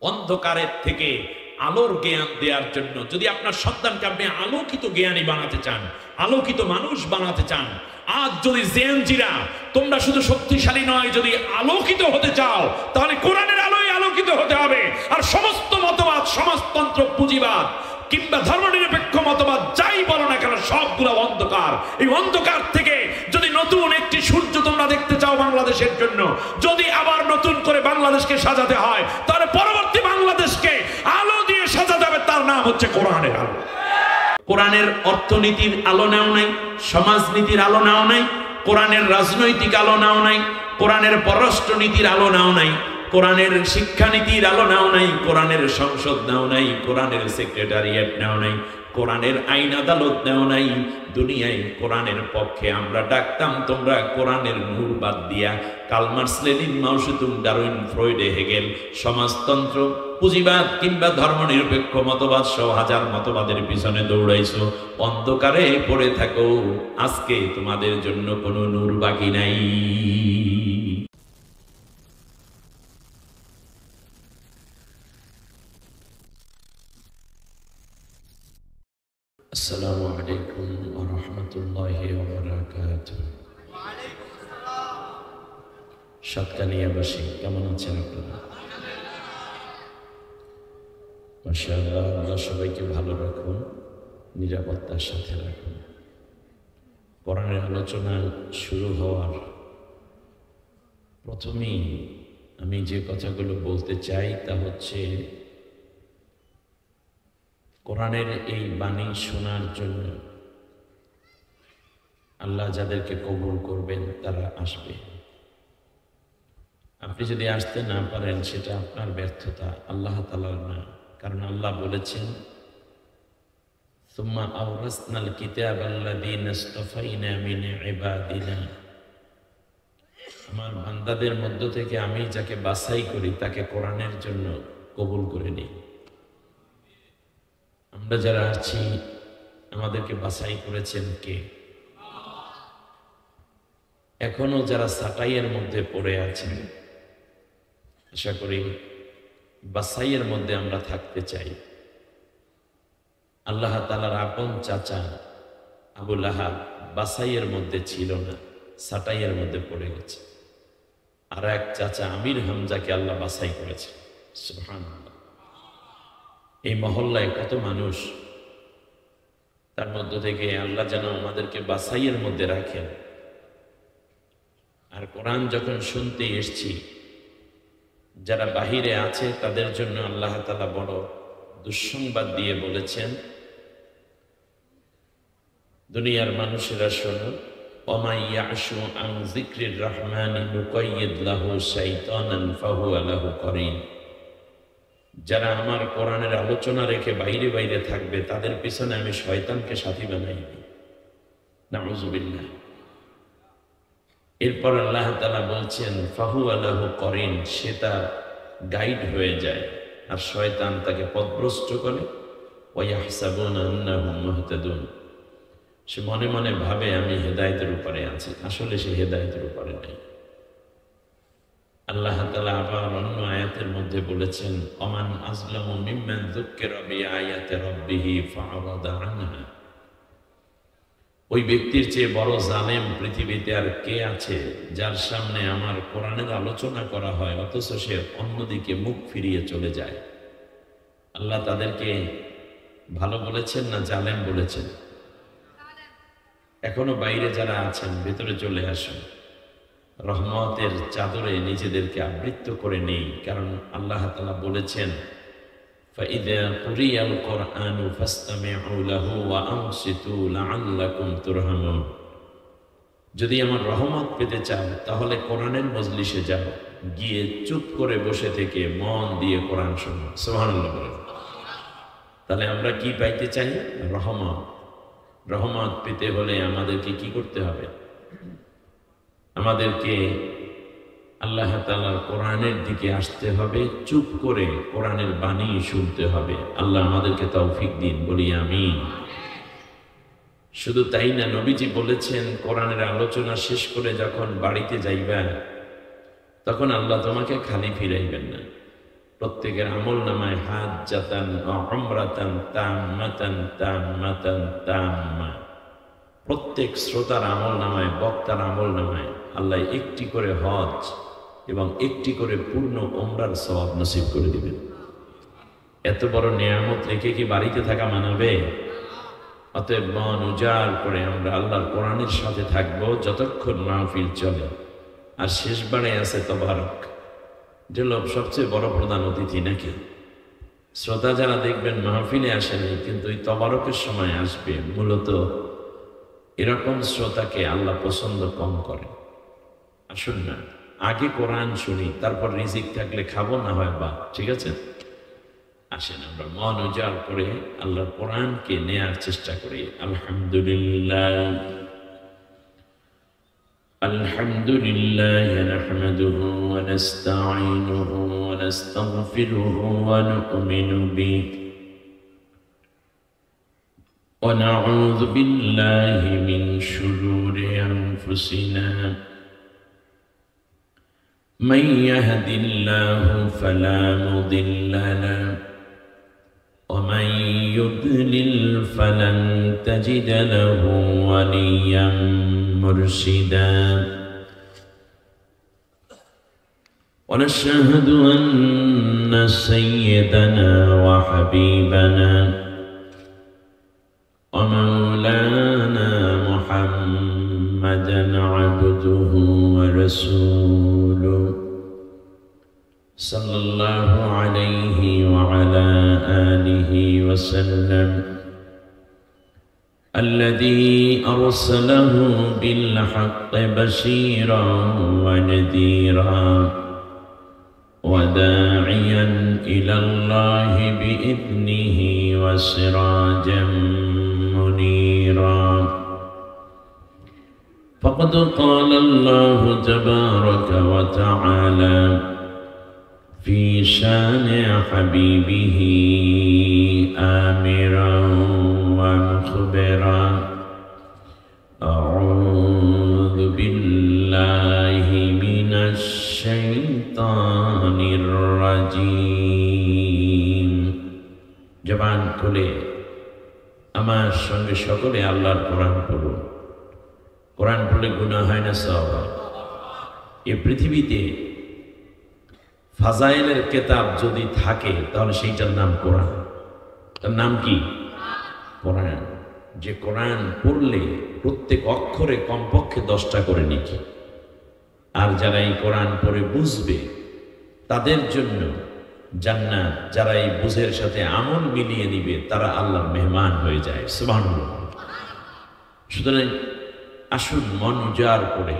অন্ধকারের থেকে আলোর জ্ঞান দেওয়ার জন্য। যদি আপনার সন্তানকে আপনি আলোকিত জ্ঞানী বানাতে চান, আলোকিত মানুষ বানাতে চান, আজ যদি জেএনজিরা তোমরা শুধু শক্তিশালী নয়, যদি আলোকিত হতে চাও তাহলে কোরআনের আলোয় আলোকিত হতে হবে। আর সমস্ত মতবাদ, সমাজতন্ত্র, পুঁজিবাদ কিংবা ধর্মনিরপেক্ষ মতবাদ যাই বলো না কেন, সবগুলো অন্ধকার। এই অন্ধকার থেকে যদি নতুন একটি সূর্য তোমরা দেখতে চাও বাংলাদেশের জন্য, যদি আবার নতুন করে বাংলাদেশকে সাজাতে হয়, তাহলে পরবর্তী বাংলাদেশকে আলো দিয়ে সাজাতে হবে। তার নাম হচ্ছে কোরআনের আলো। কোরআনের অর্থনীতির আলো নাও নাই, সমাজনীতির আলো নাও নাই, কোরআনের রাজনৈতিক আলো নাও নাই, কোরআনের পররাষ্ট্রনীতির আলো নাও নাই, কোরআনের শিক্ষানীতির আলো নাও নাই, কোরআনের সংসদ নাও নাই, কোরআনের সেক্রেটারিয়েট নাও নাই, কোরআনের আইন আদালত নাও নাই। দুনিয়ায় কোরআনের পক্ষে আমরা ডাকতাম, তোমরা কোরআনের নূর বাদ দিয়া কার্ল মার্কস, লেনিন, মাও সেতুং, ডারউইন, ফ্রয়েড, হেগেল, সমাজতন্ত্র, পুঁজিবাদ কিংবা ধর্মনিরপেক্ষ মতবাদ সহ হাজার মতবাদের পিছনে দৌড়াইছো। অন্ধকারে পড়ে থাকো, আজকে তোমাদের জন্য কোনো নূর বাকি নাই। আসসালামু আলাইকুম ওয়া রাহমাতুল্লাহি ওয়া বারাকাতুহু। সাতকানিয়াবাসী কেমন আছেন আপনারা? মাশাআল্লাহ, আল্লাহ সবাইকে ভালো রাখুন, নিরাপত্তার সাথে রাখুন। কোরআনের আলোচনা শুরু হওয়ার প্রথমেই আমি যে কথাগুলো বলতে চাই তা হচ্ছে, কোরআনের এই বাণী শোনার জন্য আল্লাহ যাদেরকে কবুল করবেন তারা আসবে। আপনি যদি আসতে না পারেন সেটা আপনার ব্যর্থতা, আল্লাহ তাআলার না। কারণ আল্লাহ বলেছেন, সুম্মা আওরাসনাল কিতাবাল্লাযীনা ইসতাফাইনা মিন ইবাদিনা, আমার বান্দাদের মধ্য থেকে আমি যাকে বাছাই করি তাকে কোরআনের জন্য কবুল করে নিই। আমরা যারা আছি আমাদেরকে বাছাই করেছেন কে? এখনো যারা সাটাইয়ের মধ্যে পড়ে আছেন, আশা করি বাছাইয়ের মধ্যে আমরা থাকতে চাই। আল্লাহ তাআলার আপন চাচা আবু লাহাব বাছাইয়ের মধ্যে ছিল না, সাটাইয়ের মধ্যে পড়ে গেছে। আর এক চাচা আমির হামজাকে আল্লাহ বাছাই করেছে। সুবহানাল্লাহ। এই মহল্লায় কত মানুষ, তার মধ্য থেকে আল্লাহ যেন আমাদেরকে বাছাইয়ের মধ্যে রাখেন। আর কোরআন যখন শুনতে এসছি, যারা বাহিরে আছে তাদের জন্য আল্লাহ তাআলা বড় দুঃসংবাদ দিয়ে বলেছেন, দুনিয়ার মানুষেরা শোনো, ওমা ইয়াশু আন যিকরির রহমানি নুকাইয়িদ লাহু শাইতানান ফাহুয়া লাহু করিন। যারা আমার কোরআনের আলোচনা রেখে বাইরে বাইরে থাকবে তাদের পিছনে আমি শয়তানকে সাথী বানাই দিই। নাউযুবিল্লাহ। এরপর আল্লাহ তাআলা বলছেন, ফাহুয়া লাহু করিন, সে তার গাইড হয়ে যায় আর শয়তান তাকে পথভ্রষ্ট করে। ওয়া ইয়াহসাবুনা আন্নাহুম মুহতাদুন, সে মনে মনে ভাবে আমি হেদায়েতের উপরে আছি, আসলে সে হেদায়েতের উপরে নেই। আল্লাহ তাআলা আবার অন্য আয়াতের মধ্যে বলেছেন, ওমান আযলামু মিম্মান যুক্কিরা বিআয়াতি রাব্বিহি ফাআরাদা আনহা। ওই ব্যক্তির চেয়ে বড় জালেম পৃথিবীতে আর কে আছে, যার সামনে আমার কোরআনের আলোচনা করা হয় অথচ সে অন্যদিকে মুখ ফিরিয়ে চলে যায়। আল্লাহ তাদেরকে ভালো বলেছেন না জালেম বলেছেন? এখনো বাইরে যারা আছেন ভেতরে চলে আসুন, রহমতের চাদরে নিজেদেরকে আবৃত করে নেই। কারণ আল্লাহ তাআলা বলেছেন, ফাইযা কুরিয়াল কুরআনু ফাসতামিউ লাহু ওয়া আনসিতু লাআল্লাকুম তুরহামুন। যদি আমার রহমত পেতে চাও তাহলে কোরআনের মজলিসে যাও, গিয়ে চুপ করে বসে থেকে মন দিয়ে কোরআন শোনো। সুবহানাল্লাহ বলেন। তাহলে আমরা কি পাইতে চাই? রহমত। রহমত পেতে হলে আমাদেরকে কি করতে হবে? আমাদেরকে আল্লাহ তাআলার কোরআনের দিকে আসতে হবে, চুপ করে কোরআনের বাণী শুনতে হবে। আল্লাহ আমাদেরকে তৌফিক দিন, বলি আমিন। শুধু তাই না, নবীজি বলেছেন, কোরআনের আলোচনা শেষ করে যখন বাড়িতে যাইবা তখন আল্লাহ তোমাকে খালি ফিরাইবেন না। প্রত্যেকের আমল নামায় হাজ্জাতান ওয়া উমরাতান তাম্মাতান তাম্মাতান তাম্মা, প্রত্যেক শ্রোতার আমল নামায়, বক্তার আমল নামায় আল্লাহ একটি করে হজ এবং একটি করে পূর্ণ উমরার সওয়াব নসিব করে দিবেন। এত বড় নিয়ামত রেখে কি বাড়িতে থাকা মানাবে? অতএব মন উজাড় করে আমরা আল্লাহর কোরআনের সাথে থাকবো যতক্ষণ মাহফিল চলে। আর শেষবারে আছে তবারক, যে লোক সবচেয়ে বড় প্রধান অতিথি নাকি। শ্রোতা যারা দেখবেন মাহফিলে আসেনি কিন্তু ওই তবারকের সময় আসবে, মূলত এরকম শ্রোতাকে আল্লাহ পছন্দ কম করে। আসুন না আগে কোরআন শুনি, তারপর রিজিক থাকলে খাবো, না হয় বা, ঠিক আছে? আসেন আমরা মন উজাড় করে আল্লাহর কোরআনকে নেয়ার চেষ্টা করি। আলহামদুলিল্লাহ আলহামদুলিল্লাহ নাহমাদুহু ওয়া নাস্তাঈনুহু ওয়া নাস্তাগফিরুহু ওয়া নু'মিনু বিহি ওয়া নাউযু বিল্লাহি মিন শুরুরি আনফুসিনা মান ইয়াহদিল্লাহু ফালা মুদিল্লা লাহু ومن يضلل فلن تجد له وليا مرشدا ونشهد أن سيدنا وحبيبنا ومولانا محمدا عبده ورسوله صلى الله عليه وعلى آله وسلم الذي أرسله بالحق بشيرا ونذيرا وداعيا إلى الله بإذنه وسراجا منيرا فقد قال الله تبارك وتعالى في شان حبيبه آمرا ومخبرا أعوذ بالله من الشيطان الرجيم জবান খুলে আমার সঙ্গে সকলে আল্লাহর কোরআন পড়ুন। কোরআন পড়লে গুনাহ হয় না, সওয়াব হয়। এই পৃথিবীতে ফাজাইলের কিতাব যদি থাকে তাহলে সেইটার নাম কোরআন। তার নাম কি? কোরআন। যে কোরআন পড়লে প্রত্যেক অক্ষরে কমপক্ষে 10টা করে নেকি। আর যারা এই কোরআন পড়ে বুঝবে তাদের জন্য জান্নাত। যারা এই বুঝের সাথে আমল মিলিয়ে নিবে তারা আল্লাহর মেহমান হয়ে যায়। সুবহানাল্লাহ। সুতরাং আসুন মন উজাড় করে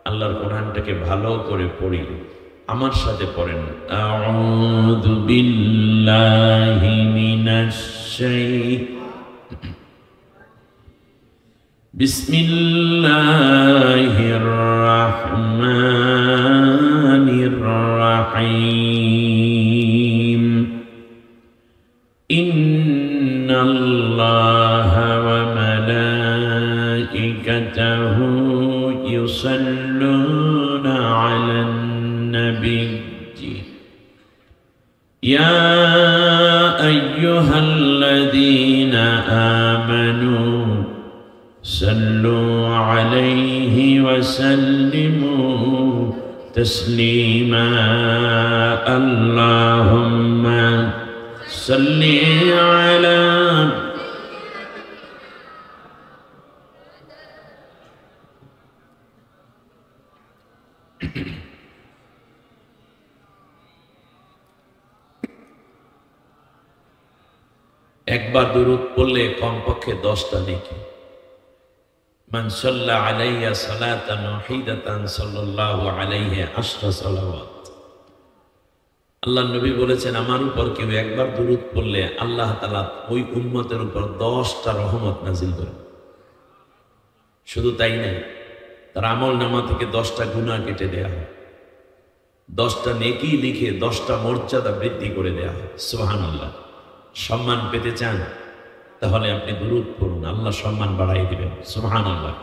আল্লাহর কোরআনটাকে ভালো করে পড়ি। আমার সাথে পড়েন, আউযু বিল্লাহি মিনাশ বিসমিল্লাহির রাহমানির রাহিম। ইন্নাল্লাহা ওয়া মালাইকাতাহু ইউসাল্লুনা আলান النبي يا أيها الذين آمنوا صلوا عليه وسلموا تسليما اللهم صل على একবার দুরূদ পড়লে কমপক্ষে 10টা নেকি। মান সাল্লা আলাইয়া সালাতান ওয়াহিদাতান সাল্লাল্লাহু আলাইহি আশরা সালাওয়াত। আল্লাহর নবী বলেছেন, আমার উপর কেউ একবার দুরূদ পড়লে আল্লাহ তাআলা ওই উম্মতের উপর 10টা রহমত নাজিল করেন। শুধু তাই না, তার আমল নামা থেকে 10টা গুনাহ কেটে দেয়া হয়, 10টা নেকি লিখে 10টা মর্যাদা বৃদ্ধি করে দেয়া হয়। সুবহানাল্লাহ। সম্মান পেতে চান তাহলে আপনি দুরূদ পড়ুন, আল্লাহ সম্মান বাড়াই দিবেন। সুবহানাল্লাহ।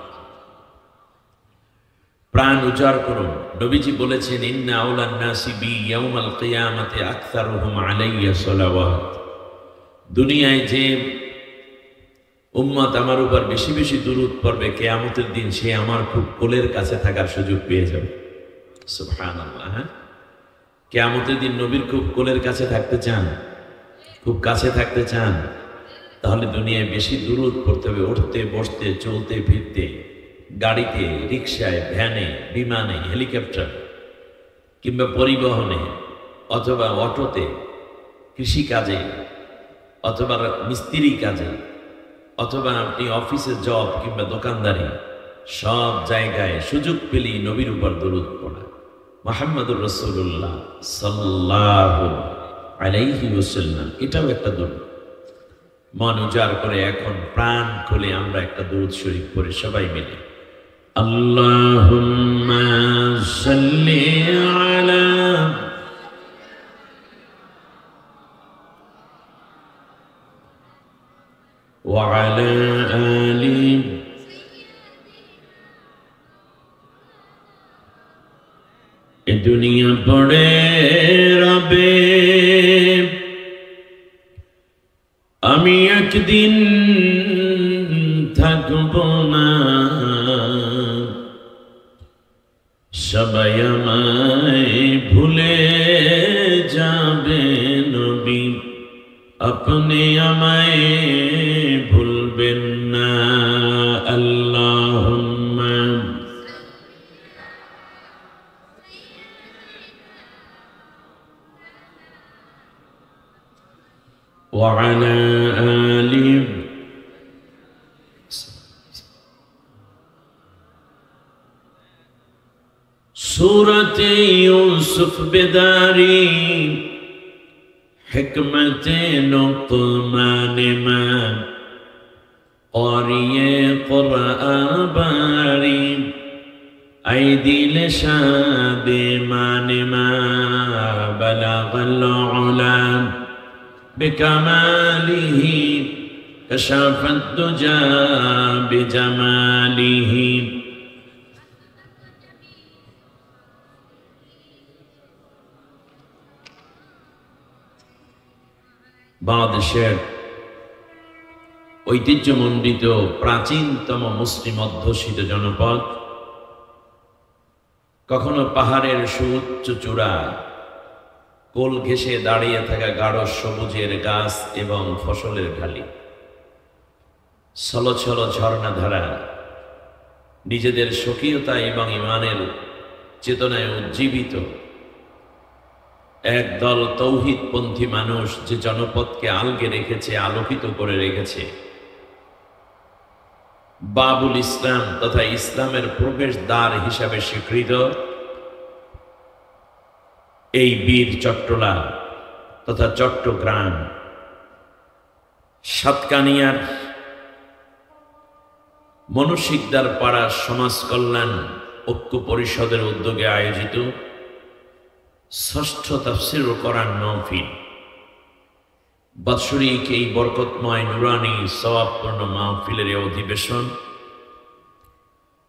প্রাণ উজাড় করুন। নবীজি বলেছেন, ইন্না আউলান নাসি বি ইয়াউমাল কিয়ামাতি আকসারুহুম আলাইয়া সালাওয়াত। দুনিয়ায় যে উম্মত আমার উপর বেশি বেশি দুরূদ পড়বে, কিয়ামতের দিন সে আমার খুব কোলের কাছে থাকার সুযোগ পেয়ে যাবে। সুবহানাল্লাহ। হ্যাঁ, কিয়ামতের দিন নবীর খুব কোলের কাছে থাকতে চান, খুব কাছে থাকতে চান, তাহলে দুনিয়ায় বেশি দুরূদ পড়তে হবে। উঠতে বসতে চলতে ফিরতে, গাড়িতে, রিক্সায়, ভ্যানে, বিমানে, হেলিকপ্টার কিংবা পরিবহনে, অথবা অটোতে, কৃষিকাজে, অথবা মিস্ত্রি কাজে, অথবা আপনি অফিসে জব কিংবা দোকানদারি, সব জায়গায় সুযোগ পেলেই নবীর উপর দরুদ পড়া। মুহাম্মদুর রাসূলুল্লাহ সাল্লাল্লাহু আলাইহি ওয়াসাল্লাম, এটাও একটা দরুদ। মন উজাড় করে এখন প্রাণ খুলে আমরা একটা দরুদ শরীফ পড়ে সবাই মিলে, আল্লাহুম্মা সাল্লি আলা ওয়া আলা আলি এ দুনিয়া পড়ে রবে, আমি একদিন থাকব না, সবাই আমায় ভুলে যাবে নবী, আপনি আমায় ভুলবেন না। আল্লাহুম্মা ওয়া আলা আলি सूरत यूसुफ बेदारी हिकमत लुक़मान में क़ारिए क़ुरआन बारी ऐ दिल शादे मान बलगल उला बिकमालिही कशफत दुजा बिजमालिही। বাংলাদেশের ঐতিহ্যমণ্ডিত প্রাচীনতম মুসলিম অধ্যুষিত জনপদ, কখনো পাহাড়ের সুউচ্চ চূড়ায় কোল ঘেঁষে দাঁড়িয়ে থাকা গাঢ় সবুজের গাছ এবং ফসলের ঢালি, ছলছল ঝর্ণাধারা নিজেদের স্বকীয়তা এবং ইমানের চেতনায় উজ্জীবিত একদল তৌহিদপন্থী মানুষ যে জনপদকে আলগে রেখেছে, আলোকিত করে রেখেছে, বাবুল ইসলাম তথা ইসলামের প্রবেশ দ্বার হিসাবে স্বীকৃত এই বীর চট্টলা তথা চট্টগ্রাম সাতকানিয়ার মনুশিকদার পাড়া সমাজ কল্যাণ ঐক্য পরিষদের উদ্যোগে আয়োজিত ষষ্ঠ তাফসীরুল কোরআন মাহফিল, বাৎসরিক এই বরকতময় নুরানি সওয়াবপূর্ণ মাহফিলের অধিবেশন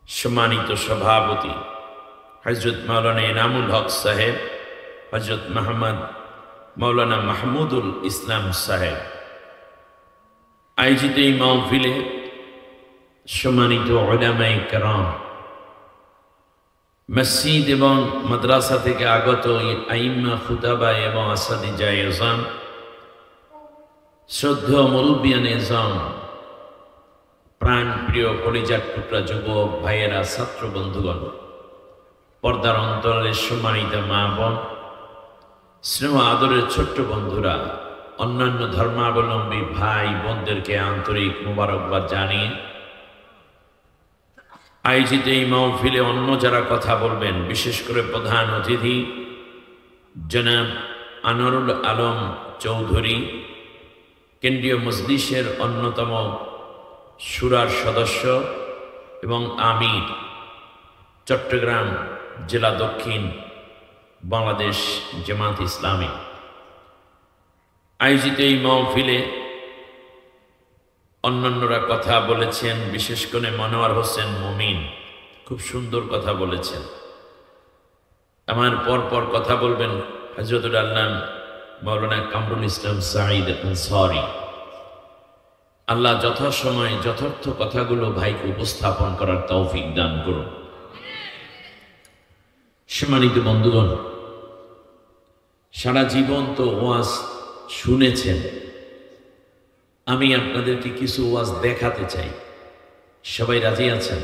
সম্মানিত সভাপতি হযরত মাওলানা ইনামুল হক সাহেব, হযরত মাওলানা মাহমুদুল ইসলাম সাহেব আয়োজিত এই মাহফিলে সম্মানিত উলামায়ে কেরাম, মসজিদ এবং মাদ্রাসা থেকে আগত আইম্মা খুতাবা এবং আসাদিজা ইজাম, শ্রদ্ধেয় মুরব্বিয়ান ইজাম, প্রাণ প্রিয় কলিজার টুকরা যুবক ভাইয়েরা, ছাত্র বন্ধুগণ, পর্দার অন্তরালের সম্মানিত মা বোন, স্নেহ আদরের ছোট্ট বন্ধুরা, অন্যান্য ধর্মাবলম্বী ভাই বোনদেরকে আন্তরিক মোবারকবাদ জানিয়ে আয়োজিত এই মাহফিলে অন্য যারা কথা বলবেন, বিশেষ করে প্রধান অতিথি জনাব আনোয়ারুল আলম চৌধুরী, কেন্দ্রীয় মজলিসের অন্যতম শুরার সদস্য এবং আমির, চট্টগ্রাম জেলা দক্ষিণ বাংলাদেশ জামাত ইসলামী আয়োজিত এই মাহফিলে অন্যান্যরা কথা বলেছেন। বিশেষ করে মনোয়ার হোসেন মুমিন খুব সুন্দর কথা বলেছেন। আমার পর পর কথা বলবেন হযরতুল আল্লামা মাওলানা কামরুল ইসলাম সাঈদ আনসারী। আল্লাহ যথাসময়ে যথার্থ কথাগুলো ভাইকে উপস্থাপন করার তৌফিক দান করুন। সম্মানিত বন্ধুগণ, সারা জীবন তো ওয়াজ শুনেছেন, আমি আপনাদেরকে কিছু ওয়াজ দেখাতে চাই। সবাই রাজি আছেন?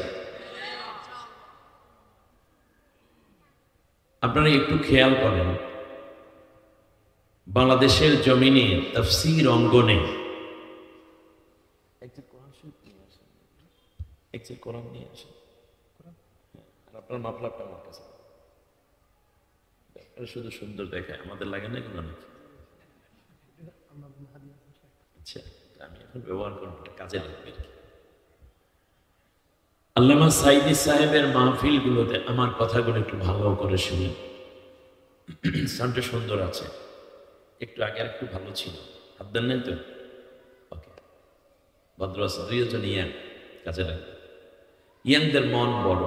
আপনারা একটু খেয়াল করেন, বাংলাদেশের জমিনে তাফসীর অঙ্গনে কোরআন নিয়ে আসেন, আপনার মাফলারটা আমার কাছে শুধু সুন্দর দেখায়, আমাদের লাগে না কেন? আচ্ছা, আমি এখন ব্যবহার করবো, কাজে লাগবে। আল্লামা সাঈদী সাহেবের মাহফিলগুলোতে আমার কথাগুলো একটু ভালো করে শুনি। সাউন্ডটা সুন্দর আছে, একটু আগে আর একটু ভালো ছিল। হাত দেন নাই তো? ওকে, ভদ্র আছে। দুইজন ইয়াং, কাজে লাগবে। ইয়াংদের মন বড়,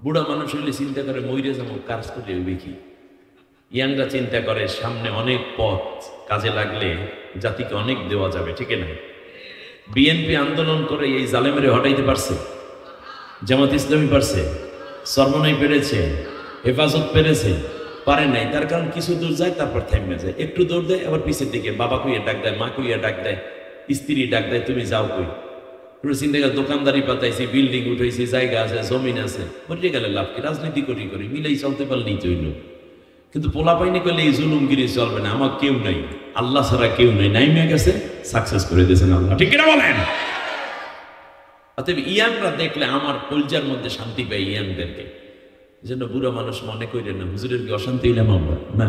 বুড়া মানুষ হইলে চিন্তা করে মইরে যাবো, কাজ করলে ওই কি। ইয়াংরা চিন্তা করে সামনে অনেক পথ, কাজে লাগলে জাতিকে অনেক দেওয়া যাবে, ঠিক না? বিএনপি আন্দোলন করে এই জালেমেরে হটাইতে পারছে, জামাত ইসলামী পারছে, সরমনাই পেরেছে, হেফাজত পেরেছে, পারে নাই। তার কারণ কিছু দূর যায়, তারপর থেমে যায়, একটু দৌড় দেয়, আবার পিছের দিকে বাবা কইয়া ডাক দেয়, মা কইয়া ডাক দেয়, স্ত্রী ডাক দেয়, তুমি যাও কই। চিন্তা করে দোকানদারি পাতাইছি, বিল্ডিং উঠাইছি, জায়গা আছে, জমিন আছে, মরে গেলে লাভ কি? রাজনীতি করি করি মিলাই চলতে পারলেই তৈল। কিন্তু পোলা পাইনি করলে এই জুলুমগিরি চলবে না। আমার কেউ নাই, আল্লাহ ছাড়া কেউ নেই, নাইমে গেছে, সাকসেস করে দিয়েছেন আল্লাহ, ঠিক কিনা বলেন? অতএব ইয়াংরা দেখলে আমার কলজার মধ্যে শান্তি পাই। ইয়াংদেরকে যেন বুড়া মানুষ মনে করেন না, হুজুরের কি অশান্তি হইলাম আমরা? না,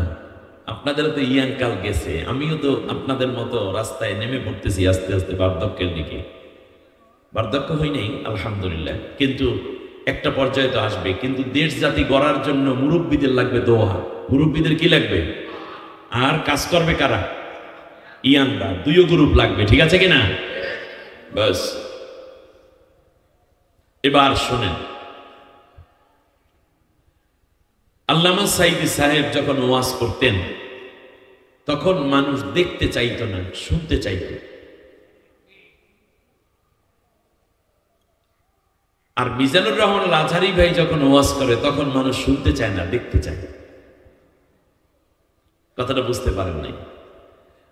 আপনাদের তো ইয়াং কাল গেছে, আমিও তো আপনাদের মতো রাস্তায় নেমে পড়তেছি আস্তে আস্তে বার্ধক্যের দিকে। বার্ধক্য হই নাই আলহামদুলিল্লাহ, কিন্তু একটা পর্যায়ে তো আসবে। কিন্তু দেশ জাতি গড়ার জন্য মুরব্বীদের লাগবে দোয়া। মুরব্বীদের কি লাগবে? আর কাজ করবে কারা? ইয়াংরা। দুইও গ্রুপ লাগবে, ঠিক আছে কিনা? বাস, এবার শোনেন, আল্লামা সাঈদী সাহেব যখন ওয়াজ করতেন তখন মানুষ দেখতে চাইতো না, শুনতে চাইতো। আর মিজানুর রহমান আল আজহারী ভাই যখন ওয়াজ করে তখন মানুষ শুনতে চায় না, দেখতে চায়। কথাটা বুঝতে পারেন নাই?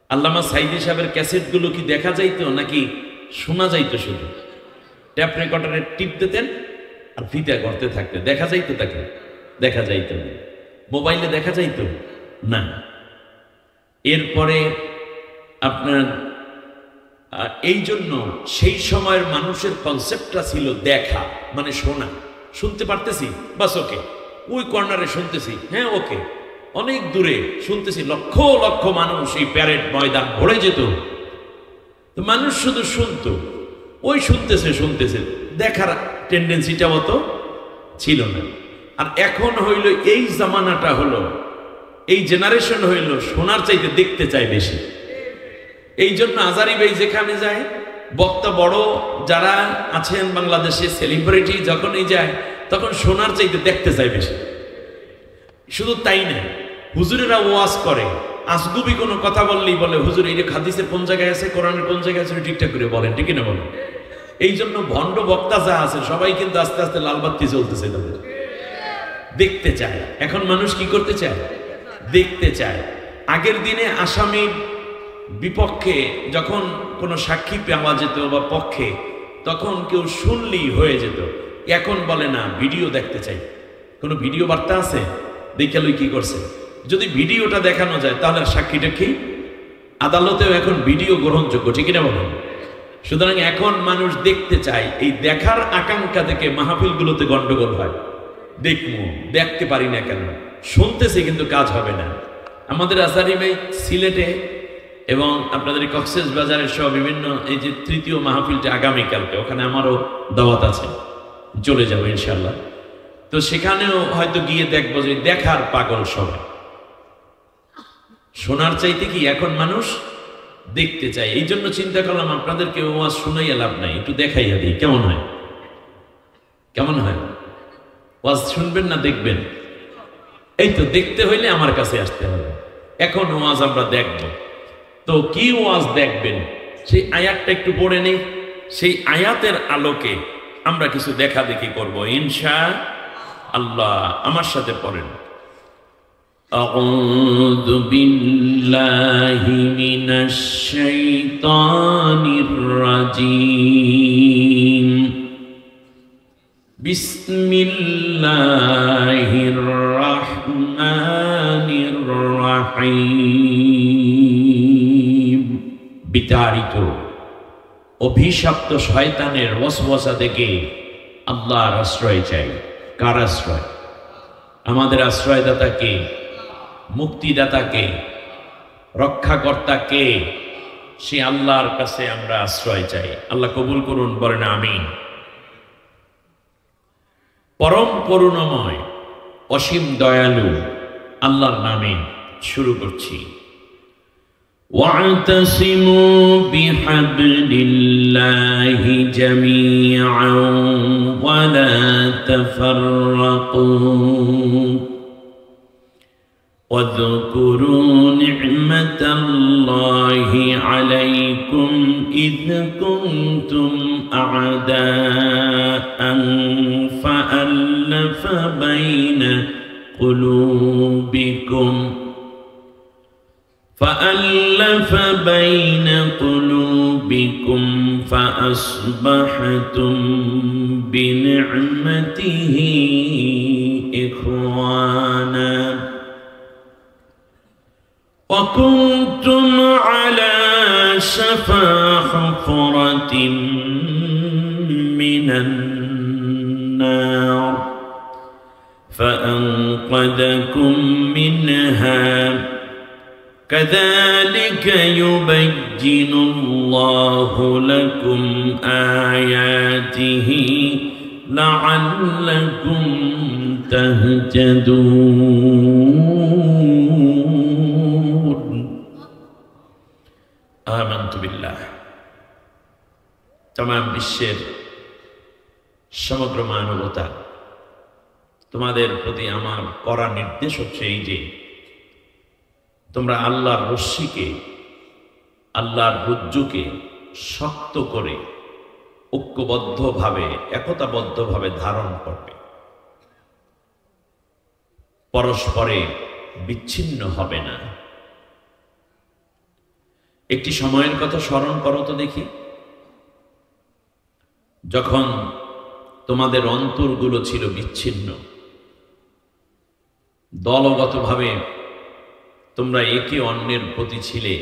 আল্লামা সাঈদী সাহেবের ক্যাসেটগুলো কি দেখা যাইতো নাকি শোনা যাইতো? শুধু ট্যাপ রেকর্ডারে টিপ দিতেন আর ফিতা করতে থাকতে, দেখা যাইতো তাকে? দেখা যাইতো না। মোবাইলে দেখা যাইতো না। এরপরে আপনার এই জন্য সেই সময়ের মানুষের কনসেপ্টটা ছিল দেখা মানে শোনা। শুনতে পারতেছি, বাস ওকে, ওই কর্নারে শুনতেছি, হ্যাঁ ওকে, অনেক দূরে শুনতেছি, লক্ষ লক্ষ মানুষ, এই প্যারেড ময়দান ভরে যেত। তো মানুষ শুধু শুনতো, ওই শুনতেছে শুনতেছে, দেখার টেন্ডেন্সিটা অত ছিল না। আর এখন হইল এই জামানাটা, হলো এই জেনারেশন হইল শোনার চাইতে দেখতে চায় বেশি। এই জন্য আজারি ভাই যেখানে যায়, বক্তা বড় যারা আছেন বাংলাদেশে সেলিব্রিটি যখনই যায় তখন শোনার চাইতে দেখতে চায় বেশি। শুধু তাই না, হুজুরেরা ওয়াজ করে, আসগুবি কোনো কথা বললেই বলে হুজুর এই যে হাদিসের কোন জায়গায় আছে, কোরআনের কোন জায়গায় আছে, ঠিকঠাক করে বলেন, ঠিক না বলেন? এই জন্য ভণ্ড বক্তা যা আছে সবাই কিন্তু আস্তে আস্তে লালবাতি চলতেছে, তাদের দেখতে চায়। এখন মানুষ কি করতে চায়? দেখতে চায়। আগের দিনে আসামির বিপক্ষে যখন কোনো সাক্ষী পাওয়া যেত বা পক্ষে, তখন কেউ শুনলেই হয়ে যেত। এখন বলে না, ভিডিও দেখতে চাই। কোনো ভিডিও বার্তা আছে, দেখে লই কি করছে। যদি ভিডিওটা দেখানো যায় তাহলে সাক্ষীটা কি? আদালতেও এখন ভিডিও গ্রহণযোগ্য, ঠিক না বলেন? সুতরাং এখন মানুষ দেখতে চায়। এই দেখার আকাঙ্ক্ষা থেকে মাহফিলগুলোতে গন্ডগোল হয়। দেখবো, দেখতে পারি না কেন? শুনতেছি কিন্তু কাজ হবে না। আমাদের আজারি ভাই সিলেটে এবং আপনাদের কক্সেস বাজারের সহ বিভিন্ন, এই যে তৃতীয় মাহফিলটা আগামীকালকে, ওখানে আমারও দাওয়াত আছে, চলে যাবো ইনশাল্লাহ। তো সেখানেও হয়তো গিয়ে দেখবো যে দেখার পাগল সবাই। শোনার চাইতে কি এখন মানুষ দেখতে চায়। এই জন্য চিন্তা করলাম আপনাদেরকে ওয়াজ শুনাইয়া লাভ নাই, একটু দেখাইয়া দিই, কেমন হয়? কেমন হয়? ওয়াজ শুনবেন না দেখবেন? এই তো দেখতে হইলে আমার কাছে আসতে হবে। এখন ওয়াজ আমরা দেখব, তো কি ওয়াজ দেখবেন সেই আয়াতটা একটু পড়ে নেই। সেই আয়াতের আলোকে আমরা কিছু দেখা দেখি করব ইনশাআল্লাহ। আমার সাথে পড়েন, আউযু বিল্লাহি মিনাশ শাইতানির রাজীম, বিসমিল্লাহির রহমানির রহিম। বিতাড়িত অভিশপ্ত শয়তানের ওয়াসওয়াসা থেকে আল্লাহর আশ্রয় চাই। কার আশ্রয়? আমাদের আশ্রয়দাতা কে? মুক্তিদাতা কে? রক্ষাকর্তা কে? সে আল্লাহর কাছে আমরা আশ্রয় চাই। আল্লাহ কবুল করুন, বলেন আমিন। পরম করুণাময় অসীম দয়ালু আল্লাহর নামে শুরু করছি। واعتصموا بحبل الله جميعا ولا تفرقوا واذكروا نعمة الله عليكم إذ كنتم أعداء فألف بين قلوبكم فأصبحتم بنعمته إخوانا وكنتم على شفا حفرة من النار فأنقذكم منها كذلك يبين الله لكم آياته لعلكم تهتدون آمنت بالله। तमाम বিশ্বের সমগ্র মানবতা তোমাদের প্রতি আমার করা নির্দেশ হচ্ছে এই যে তোমরা আল্লাহর রশ্মিকে, আল্লাহর রজ্জুকে শক্ত করে ঐক্যবদ্ধভাবে, একতাবদ্ধভাবে ধারণ করবে, পরস্পরে বিচ্ছিন্ন হবে না। একটি সময়ের কথা স্মরণ করো তো দেখি, যখন তোমাদের অন্তরগুলো ছিল বিচ্ছিন্ন, দলগতভাবে তোমরা একে অন্যের প্রতি ছিলে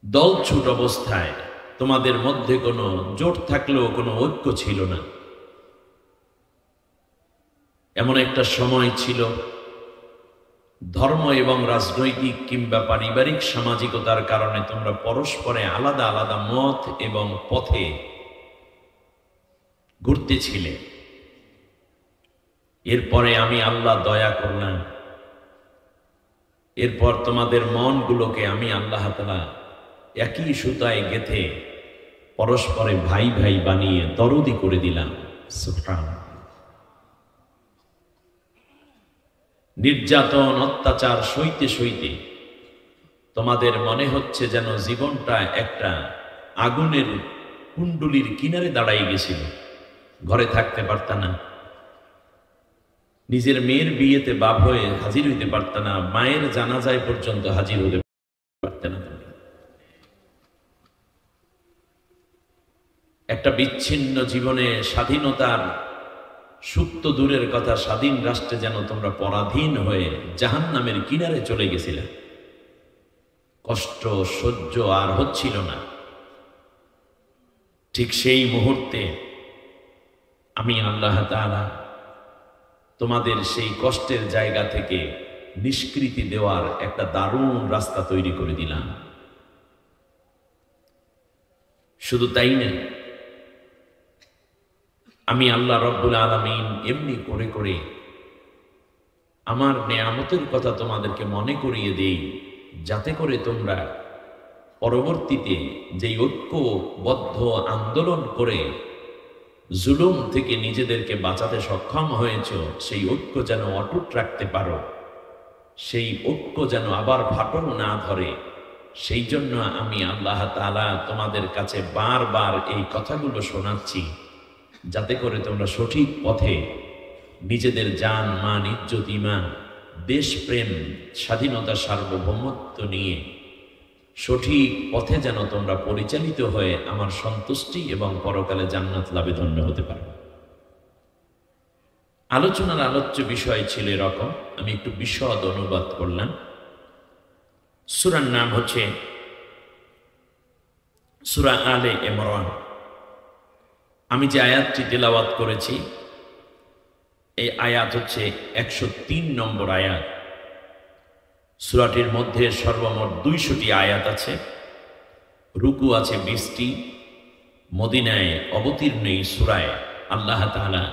দলছুট অবস্থায়, তোমাদের মধ্যে কোনো জোট থাকলেও কোনো ঐক্য ছিল না। এমন একটা সময় ছিল ধর্ম এবং রাজনৈতিক কিংবা পারিবারিক সামাজিকতার কারণে তোমরা পরস্পরে আলাদা আলাদা মত এবং পথে ঘুরতেছিলে। এরপরে আমি আল্লাহ দয়া করলাম, এরপর তোমাদের মনগুলোকে আমি আল্লাহ তাআলা একই সুতায় গেথে পরস্পরে ভাই ভাই বানিয়ে দরদি করে দিলাম। সুবহানাল্লাহ। নির্যাতন অত্যাচার সইতে সইতে তোমাদের মনে হচ্ছে যেন জীবনটা একটা আগুনের কুণ্ডুলির কিনারে দাঁড়াই গেছিল, ঘরে থাকতে পারত না, নিজের মেয়ের বিয়েতে বাপ হয়ে হাজির হইতে পারত না, মায়ের জানাজায় পর্যন্ত হাজির হতে পারত না। একটা বিচ্ছিন্ন জীবনে স্বাধীনতার সুপ্ত দূরের কথা, স্বাধীন রাষ্ট্রে যেন তোমরা পরাধীন হয়ে জাহান্নামের কিনারে চলে গেছিলে। কষ্ট সহ্য আর হচ্ছিল না। ঠিক সেই মুহূর্তে আমি আল্লাহ তাআলা তোমাদের সেই কষ্টের জায়গা থেকে নিষ্কৃতি দেওয়ার একটা দারুণ রাস্তা তৈরি করে দিলাম। শুধু তাই না, আমি আল্লাহ রব্বুল আলামিন এমনি করে করে আমার নেয়ামতের কথা তোমাদেরকে মনে করিয়ে দেই, যাতে করে তোমরা পরবর্তীতে যেই ঐক্যবদ্ধ আন্দোলন করে জুলুম থেকে নিজেদেরকে বাঁচাতে সক্ষম হয়েছ, সেই ঐক্য যেন অটুট রাখতে পারো, সেই ঐক্য যেন আবার ফাটল না ধরে। সেই জন্য আমি আল্লাহ তাআলা তোমাদের কাছে বারবার এই কথাগুলো শোনাচ্ছি, যাতে করে তোমরা সঠিক পথে নিজেদের জান, মান, ইজ্জত, ঈমান, দেশপ্রেম, স্বাধীনতা, সার্বভৌমত্ব নিয়ে সঠিক পথে যেন তোমরা পরিচালিত হয়ে আমার সন্তুষ্টি এবং পরকালে জান্নাত লাভে ধন্য হতে পারো। আলোচনার আলোচ্য বিষয় ছিল এরকম, আমি একটু বিশদ অনুবাদ করলাম। সূরার নাম হচ্ছে সূরা আলে ইমরান। আমি যে আয়াতটি তেলাওয়াত করেছি, এই আয়াত হচ্ছে 103 নম্বর আয়াত। সূরাটির মধ্যে সর্বমোট 200টি আয়াত আছে, রুকু আছে 20টি। মদিনায় অবতীর্ণ এই সূরায় আল্লাহ তাআলা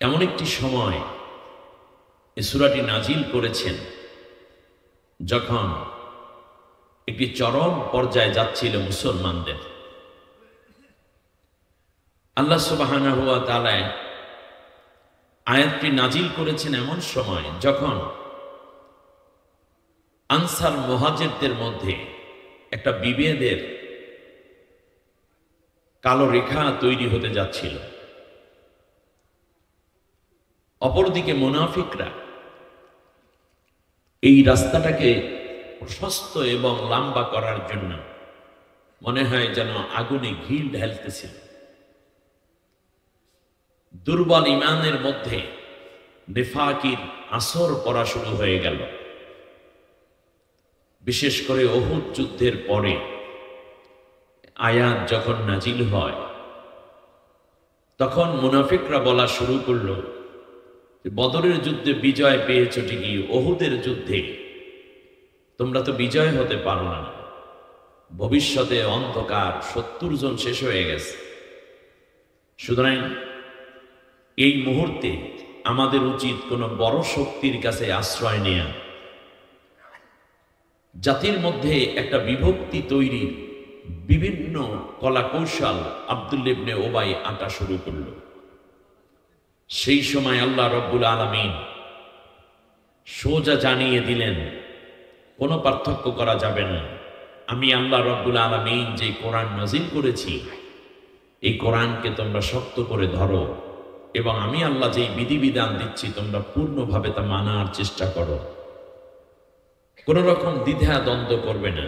এমন একটি সময় এই সূরাটি নাজিল করেছেন যখন একটি চরম পর্যায়ে যাচ্ছিল মুসলমানদের। আল্লাহ সুবহানাহু ওয়া তাআলা আয়াতটি নাজিল করেছেন এমন সময় যখন আনসার মুহাজিরদের মধ্যে একটা বিভেদের কালো রেখা তৈরি হতে যাচ্ছিল। অপরদিকে মুনাফিকরা এই রাস্তাটাকে প্রশস্ত এবং লম্বা করার জন্য মনে হয় যেন আগুনে ঘি ঢালতেছিল। দুর্বল ঈমানের মধ্যে নিফাকির আসর পড়া শুরু হয়ে গেল। বিশেষ করে উহুদ যুদ্ধের পরে আয়াত যখন নাজিল হয়, তখন মুনাফিকরা বলা শুরু করলো, বদরের যুদ্ধে বিজয় পেয়েছো ঠিকই, উহুদের যুদ্ধে তোমরা তো বিজয় হতে পারল না। ভবিষ্যতে অন্ধকার, 70 জন শেষ হয়ে গেছে। সুতরাং এই মুহূর্তে আমাদের উচিত কোনো বড় শক্তির কাছে আশ্রয় নেয়া। জাতির মধ্যে একটা বিভক্তি তৈরির বিভিন্ন কলা কৌশল আব্দুল্লাহ ইবনে উবাই আঁটা শুরু করল। সেই সময় আল্লাহ রব্বুল আলামিন সোজা জানিয়ে দিলেন, কোনো পার্থক্য করা যাবে না। আমি আল্লাহ রব্বুল আলামিন যে কোরআন নাজিল করেছি, এই কোরআনকে তোমরা শক্ত করে ধরো, এবং আমি আল্লাহ যেই বিধিবিধান দিচ্ছি তোমরা পূর্ণভাবে তা মানার চেষ্টা করো। কোন রকম দ্বিধা দ্বন্দ্ব করবে না।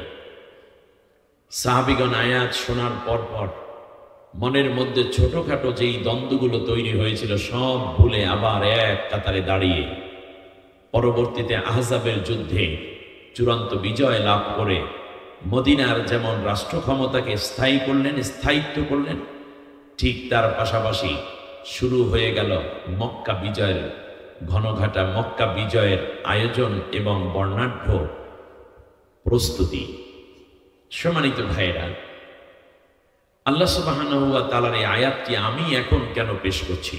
সাহাবীগণ আয়াত শোনার পর মনের মধ্যে ছোটখাটো যেই দ্বন্দ্বগুলো তৈরি হয়েছিল সব ভুলে আবার এক কাতারে দাঁড়িয়ে পরবর্তীতে আহজাবের যুদ্ধে চূড়ান্ত বিজয় লাভ করে মদিনার যেমন রাষ্ট্র ক্ষমতাকে স্থায়ী করলেন, স্থায়িত্ব করলেন, ঠিক তার পাশাপাশি শুরু হয়ে গেল মক্কা বিজয়ের ঘনঘাটা, মক্কা বিজয়ের আয়োজন এবং বর্ণাঢ্য প্রস্তুতি। সম্মানিত ভাইয়েরা, আল্লাহ সুবহানাহু ওয়া তাআলার এই আয়াতটি আমি এখন কেন পেশ করছি,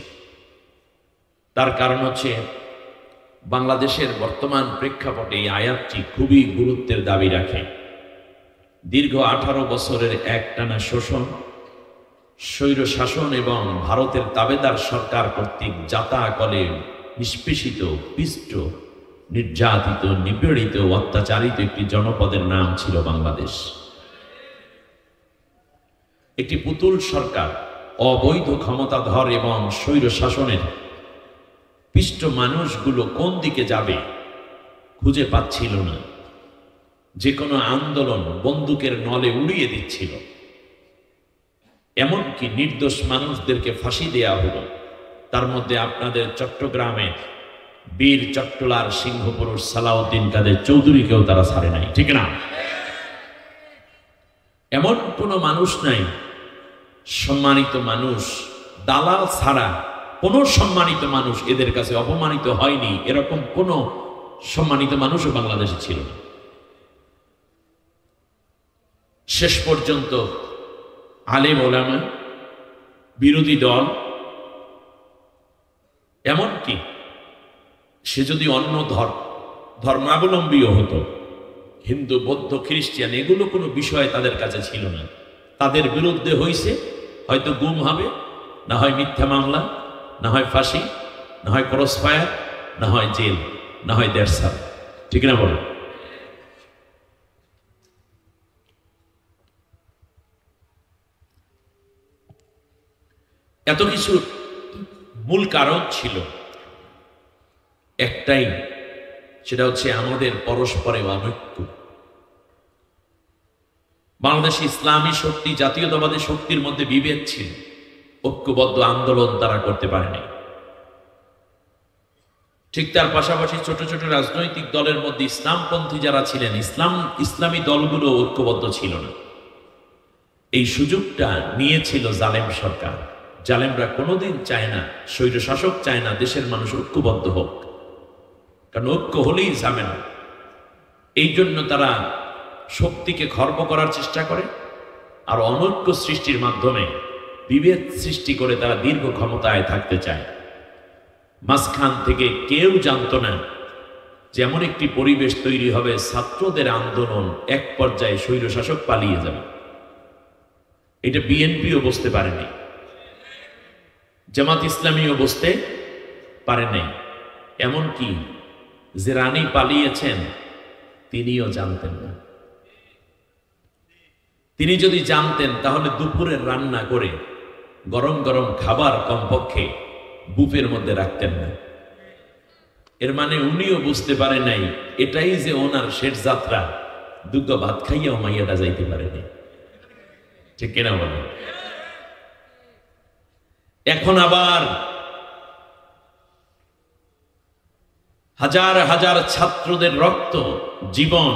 তার কারণ হচ্ছে বাংলাদেশের বর্তমান প্রেক্ষাপটে এই আয়াতটি খুবই গুরুত্বের দাবি রাখে। দীর্ঘ 18 বছরের একটানা শোষণ, স্বৈর শাসন এবং ভারতের তাবেদার সরকার কর্তৃক যাতাকলে নিষ্পেষিত, পিষ্ট, নির্যাতিত, নিপীড়িত, অত্যাচারিত একটি জনপদের নাম ছিল বাংলাদেশ। একটি পুতুল সরকার, অবৈধ ক্ষমতাধর এবং স্বৈর শাসনের পিষ্ট মানুষগুলো কোন দিকে যাবে খুঁজে পাচ্ছিল না। যে কোনো আন্দোলন বন্দুকের নলে উড়িয়ে দিচ্ছিল। এমনকি নির্দোষ মানুষদেরকে ফাঁসি দেয়া হলো। তার মধ্যে আপনাদের চট্টগ্রামে বীর চট্টলার সিংহপুরুষ সালাউদ্দিন কাদের চৌধুরীকেও তারা ছাড়ে নাই, ঠিক না? এমন কোনো মানুষ নাই, সম্মানিত মানুষ, দালাল ছাড়া কোনো সম্মানিত মানুষ এদের কাছে অপমানিত হয়নি, এরকম কোনো সম্মানিত মানুষও বাংলাদেশে ছিল না। শেষ পর্যন্ত আলেম ওলামা, বিরোধী দল, এমনকি সে যদি অন্য ধর্মাবলম্বীও হতো, হিন্দু, বৌদ্ধ, খ্রিস্টান, এগুলো কোনো বিষয় তাদের কাছে ছিল না। তাদের বিরুদ্ধে হয়েছে হয়তো গুম হবে, না হয় মিথ্যা মামলা, না হয় ফাঁসি, না হয় ক্রস ফায়ার, না হয় জেল, না হয় ১.৫ সাল। ঠিক না বলো? এত কিছু মূল কারণ ছিল একটাই, সেটা হচ্ছে আমাদের পরস্পরে অনৈক্য। বাংলাদেশে ইসলামী শক্তি, জাতীয়তাবাদী শক্তির মধ্যে বিভেদ ছিল, ঐক্যবদ্ধ আন্দোলন তারা করতে পারেনি। ঠিক তার পাশাপাশি ছোট ছোট রাজনৈতিক দলের মধ্যে ইসলামপন্থী যারা ছিলেন, ইসলামী দলগুলো ঐক্যবদ্ধ ছিল না। এই সুযোগটা নিয়েছিল জালেম সরকার। জালেমরা কোনোদিন চায় না, স্বৈরশাসক চায় না দেশের মানুষ ঐক্যবদ্ধ হোক, কারণ ঐক্য হলেই ঝামেলা। এই জন্য তারা শক্তিকে খর্ব করার চেষ্টা করে, আর অনৈক্য সৃষ্টির মাধ্যমে বিভেদ সৃষ্টি করে তারা দীর্ঘ ক্ষমতায় থাকতে চায়। মাঝখান থেকে কেউ জানতো না যেমন একটি পরিবেশ তৈরি হবে, ছাত্রদের আন্দোলন এক পর্যায়ে স্বৈরশাসক পালিয়ে যাবে। এটা বিএনপিও বুঝতে পারেনি, জামাত ইসলামীও বুঝতে পারে নাই। এমনকি যে রানী পালিয়েছেন তিনিও জানতেন না। তিনি যদি জানতেন তাহলে দুপুরের রান্না করে গরম গরম খাবার কমপক্ষে বুফের মধ্যে রাখতেন না। এর মানে উনিও বুঝতে পারে নাই এটাই যে ওনার শেষ যাত্রা, দুগ্গা ভাত খাইয়াও মাইয়াটা যাইতে পারেনি। ঠিক কিনা বলেন? এখন আবার হাজার হাজার ছাত্রদের রক্ত, জীবন,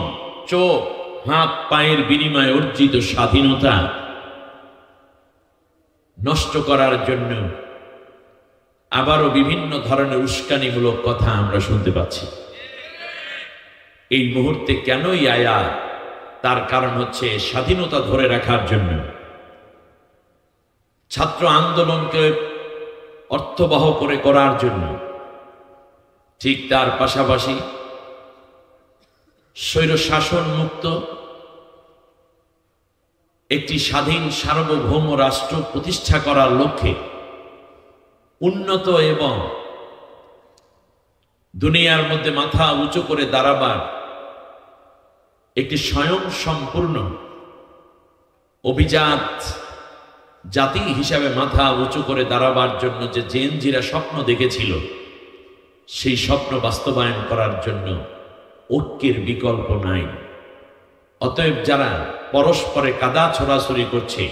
চোখ, হাত পায়ের বিনিময়ে অর্জিত স্বাধীনতা নষ্ট করার জন্য আবারও বিভিন্ন ধরনের উস্কানিমূলক কথা আমরা শুনতে পাচ্ছি। এই মুহূর্তে কেনই আয়াত? তার কারণ হচ্ছে স্বাধীনতা ধরে রাখার জন্য, ছাত্র আন্দোলনকে অর্থবহ করে করার জন্য, ঠিক তার পাশাপাশি স্বৈরশাসন মুক্ত একটি স্বাধীন সার্বভৌম রাষ্ট্র প্রতিষ্ঠা করার লক্ষ্যে উন্নত এবং দুনিয়ার মধ্যে মাথা উঁচু করে দাঁড়াবার একটি স্বয়ং সম্পূর্ণ অভিজাত জাতি হিসাবে মাথা উঁচু করে দাঁড়াবার জন্য যে জেনজিরা স্বপ্ন দেখেছিল, সেই স্বপ্ন বাস্তবায়ন করার জন্য ঐক্যের বিকল্প নাই। অতএব যারা পরস্পরে কাদা ছোড়াছড়ি করছে,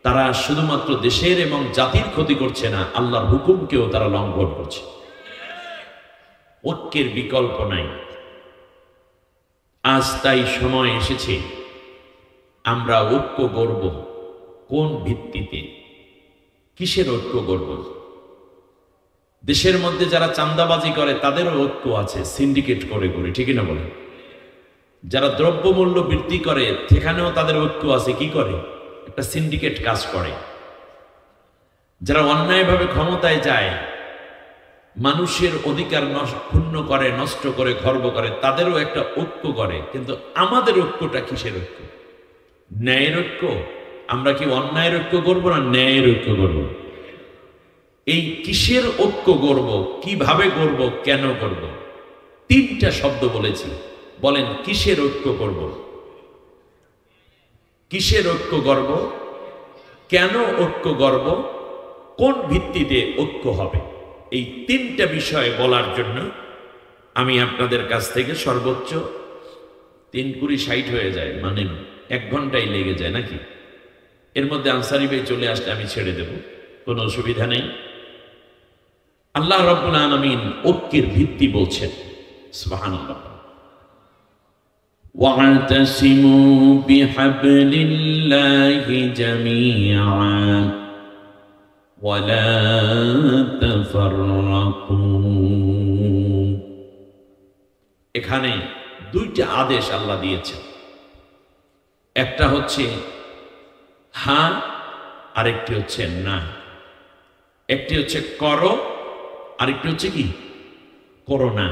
তারা শুধুমাত্র দেশের এবং জাতির ক্ষতি করছে না, আল্লাহর হুকুমকেও তারা লঙ্ঘন করছে। ঐক্যের বিকল্প নাই। আজ তাই সময় এসেছে আমরা ঐক্য গড়ব। কোন ভিত্তিতে, কিসের ঐক্য গড়ব? দেশের মধ্যে যারা চাঁদাবাজি করে তাদেরও ঐক্য আছে, সিন্ডিকেট করে করে, ঠিক না বলে? যারা দ্রব্যমূল্য বৃদ্ধি করে সেখানেও তাদের ঐক্য আছে, কি করে? একটা সিন্ডিকেট কাজ করে। যারা অন্যায়ভাবে ক্ষমতায় যায়, মানুষের অধিকার ক্ষুণ্ণ করে, নষ্ট করে, খর্ব করে, তাদেরও একটা ঐক্য করে। কিন্তু আমাদের ঐক্যটা কিসের ঐক্য? ন্যায়ের ঐক্য? আমরা কি অন্যায়ের ঐক্য করবো না ন্যায়ের ঐক্য করব? এই কিসের ঐক্য গড়ব, কিভাবে গড়ব, কেন করব? তিনটা শব্দ বলেছি। বলেন কিসের ঐক্য করব, কিসের ঐক্য গড়ব, কেন ঐক্য গড়ব, কোন ভিত্তিতে ঐক্য হবে? এই তিনটা বিষয় বলার জন্য আমি আপনাদের কাছ থেকে সর্বোচ্চ 3-20-60 হয়ে যায়, মানে 1 ঘন্টাই লেগে যায় নাকি? এর মধ্যে আনসারি ভাই চলে আসলে আমি ছেড়ে দেব, কোনো অসুবিধা নেই। আল্লাহ রাব্বুল আলামিন ঐক্যের ভিত্তি বলছেন, সুবহানাল্লাহ, ওয়া'তাসিমু বিহাবলিল্লাহি জামিআন ওয়া লা তাফাররাকু। এখানে দুইটা আদেশ আল্লাহ দিয়েছেন। একটা হচ্ছে হ্যাঁ, আরেকটি হচ্ছে না। একটি হচ্ছে করো, আরেকটি হচ্ছে কি করো না।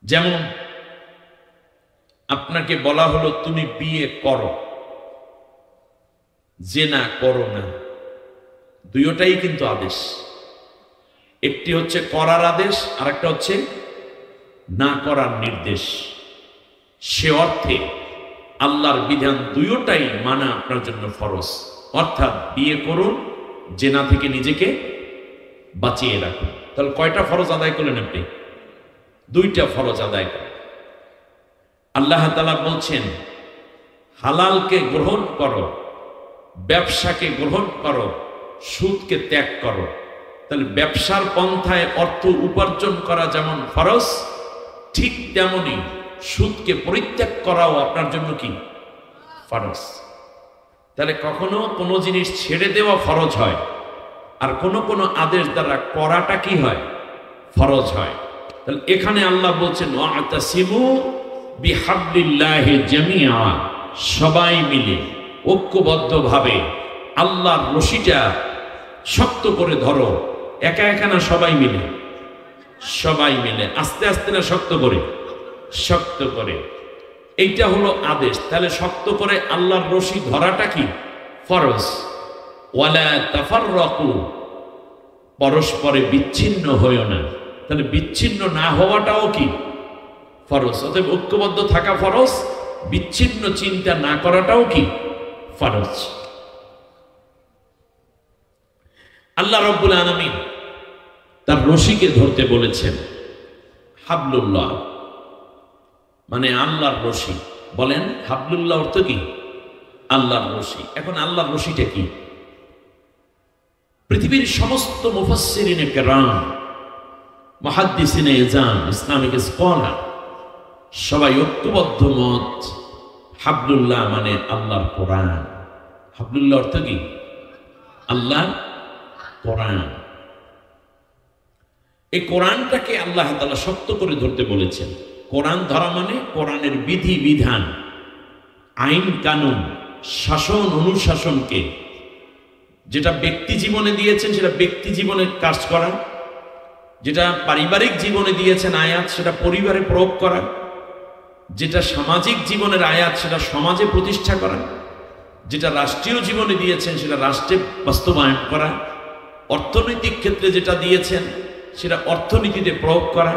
যেমন আপনাকে বলা হলো তুমি বিয়ে করো, জেনা করো না, দুইটাই কিন্তু আদেশ। একটি হচ্ছে করার আদেশ, আর একটা হচ্ছে না করার নির্দেশ। সে অর্থে আল্লাহর বিধান দুইটাই মানা আপনার জন্য ফরজ। অর্থাৎ বিয়ে করুন, জেনা থেকে নিজেকে বাঁচিয়ে রাখুন। তাহলে কয়টা ফরজ আদায় করলেন আপনি? দুইটা ফরজ আদায় করেন। আল্লাহ তাআলা বলছেন হালালকে গ্রহণ করো, ব্যবসাকে গ্রহণ করো, সুদকে ত্যাগ করো। তাহলে ব্যবসার পন্থায় অর্থ উপার্জন করা যেমন ফরজ, ঠিক তেমনি সুদকে পরিত্যাগ করাও আপনার জন্য কি ফরজ। তাহলে কখনো কোনো জিনিস ছেড়ে দেওয়া ফরজ হয়, আর কোনো কোনো আদেশ দ্বারা করাটা কি হয়? ফরজ হয়। তাহলে এখানে আল্লাহ বলছেন ওয়াতাসিমু বিহাবলিল্লাহি জামিআ, সবাই মিলে ঐক্যবদ্ধভাবে আল্লাহর রশিটা শক্ত করে ধরো। একা একা না, সবাই মিলে, সবাই মিলে, আস্তে আস্তে না, শক্ত করে, শক্ত করে। এইটা হলো আদেশ। তাহলে শক্ত করে আল্লাহর রশি ধরাটা কি ফরজ। ওয়ালা তাফাররাকু, পরস্পরে বিচ্ছিন্ন হইও না। তাহলে বিচ্ছিন্ন না হওয়াটাও কি ফরজ। অতএব ঐক্যবদ্ধ থাকা ফরজ, বিচ্ছিন্ন চিন্তা না করাটাও কি ফরজ। আল্লাহ রাব্বুল আলামিন তার রশিকে ধরতে বলেছেন হাবলুল্লাহ, মানে আল্লাহর রশি। বলেন হাবলুল্লাহ অর্থ কি? আল্লাহর রশি। এখন আল্লাহর রশিটা কি? পৃথিবীর সমস্ত মুফাসসিরিনে কেরাম, মুহাদ্দিসিনে ইজাম, ইসলামিক স্কলার সবাই ঐক্যবদ্ধ মত, হাবলুল্লাহ মানে আল্লাহর কোরআন। হাবলুল্লাহ অর্থ কি? আল্লাহর কোরআন। এই কোরআনটাকে আল্লাহ তাআলা শক্ত করে ধরতে বলেছেন। কোরআন ধরা মানে কোরআনের বিধি বিধান, আইন কানুন, শাসন অনুশাসনকে যেটা ব্যক্তি জীবনে দিয়েছেন সেটা ব্যক্তি জীবনে কাজ করা, যেটা পারিবারিক জীবনে দিয়েছেন আয়াত সেটা পরিবারে প্রয়োগ করা, যেটা সামাজিক জীবনের আয়াত সেটা সমাজে প্রতিষ্ঠা করা, যেটা রাষ্ট্রীয় জীবনে দিয়েছেন সেটা রাষ্ট্রে বাস্তবায়ন করা, অর্থনৈতিক ক্ষেত্রে যেটা দিয়েছেন সেটা অর্থনীতিতে প্রয়োগ করা,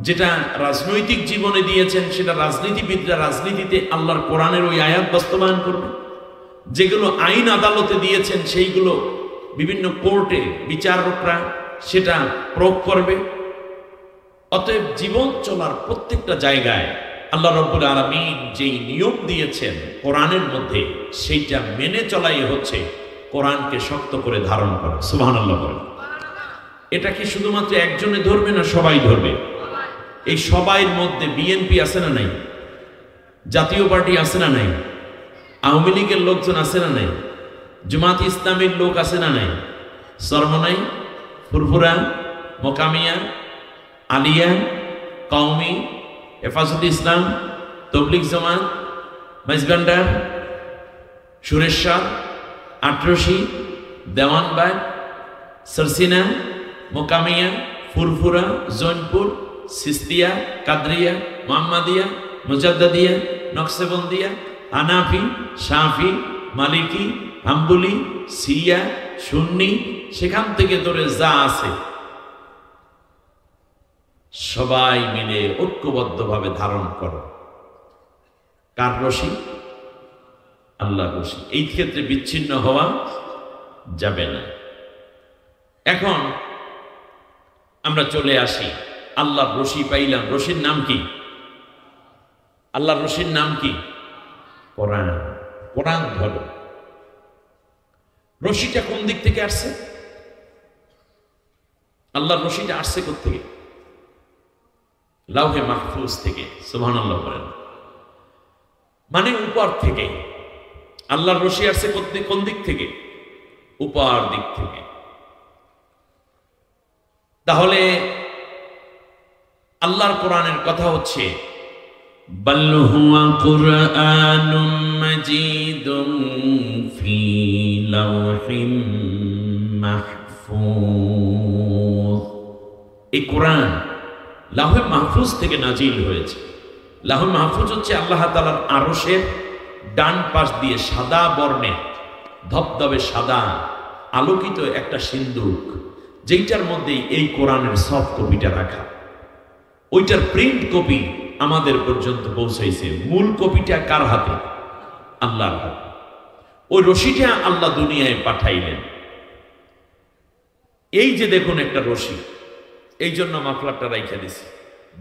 যেটা রাজনৈতিক জীবনে দিয়েছেন সেটা রাজনীতিবিদরা রাজনীতিতে আল্লাহর কোরআনের ওই আয়াত বাস্তবায়ন করবে, যেগুলো আইন আদালতে দিয়েছেন সেইগুলো বিভিন্ন কোর্টে বিচারকরা সেটা প্রয়োগ করবে। অতএব জীবন চলার প্রত্যেকটা জায়গায় আল্লাহ রাব্বুল আলামিন যেই নিয়ম দিয়েছেন কোরআনের মধ্যে, সেইটা মেনে চলাই হচ্ছে কোরআনকে শক্ত করে ধারণ করা। সুবহানাল্লাহ বলেন। এটা কি শুধুমাত্র একজনে ধরবে না সবাই ধরবে? এই সবাইয়ের মধ্যে বিএনপি আছে না নাই? জাতীয় পার্টি আছে না নাই? আওয়ামী লীগের লোকজন আছে না নাই? জামাত ইসলামের লোক আছে না নাই? সরমনাই, ফুরফুরা, মোকামিয়া, আলিয়া, কওমি, হেফাজতে ইসলাম, তবলিগ জামাত, মাইজবান্ডার, সুরেশ্বর, আটরশি, দেওয়ানবাগ, সরসিনা, মোকামিয়া, ফুরফুরা, জৈনপুর, সিস্তিয়া, কাদরিয়া, মুহাম্মাদিয়া, মুজাদ্দাদিয়া, নকশবন্দিয়া, হানাফি, শাফি, মালিকি, হাম্বলি, সিয়া, সুন্নি, সেখান থেকে ধরে যা আছে সবাই মিলে ঐক্যবদ্ধভাবে ধারণ করো। কার রশি? আল্লাহর রশি। এই ক্ষেত্রে বিচ্ছিন্ন হওয়া যাবে না। এখন আমরা চলে আসি, আল্লাহর রশি পাইলাম। রশির নাম কি? আল্লাহর রশির নাম কি? কোরআন। কোরআন ধরো। রশিটা কোন দিক থেকে আসছে? আল্লাহর রশিটা আসছে কোত্থেকে? লাউহে মাহফুজ থেকে। সুবহানাল্লাহ বলেন। মানে উপর থেকে। আল্লাহর রশি আসছে কোন দিক থেকে? উপর দিক থেকে। তাহলে আল্লাহর কোরআনের কথা হচ্ছে বাল হুয়া কুরআনুম মাজিদুম ফি লাওহিম মাহফুজ। এই কোরআন লাউহে মাহফুজ থেকে নাজিল হয়েছে। লাউহে মাহফুজ হচ্ছে আল্লাহ তাআলার আরশের ডান পাশ দিয়ে সাদা বর্ণের ধবধবে সাদা আলোকিত একটা সিন্দুক, যেইটার মধ্যে এই কোরআনের সফট কপিটা রাখা। ওইটার প্রিন্ট কপি আমাদের পর্যন্ত পৌঁছাইছে। মূল কপিটা কার হাতে? আল্লাহর হাতে। ওই রশিটা আল্লাহ দুনিয়ায় পাঠাইলেন। এই যে দেখুন একটা রশি, এই জন্য মাফলারটা রাইখা দিছি।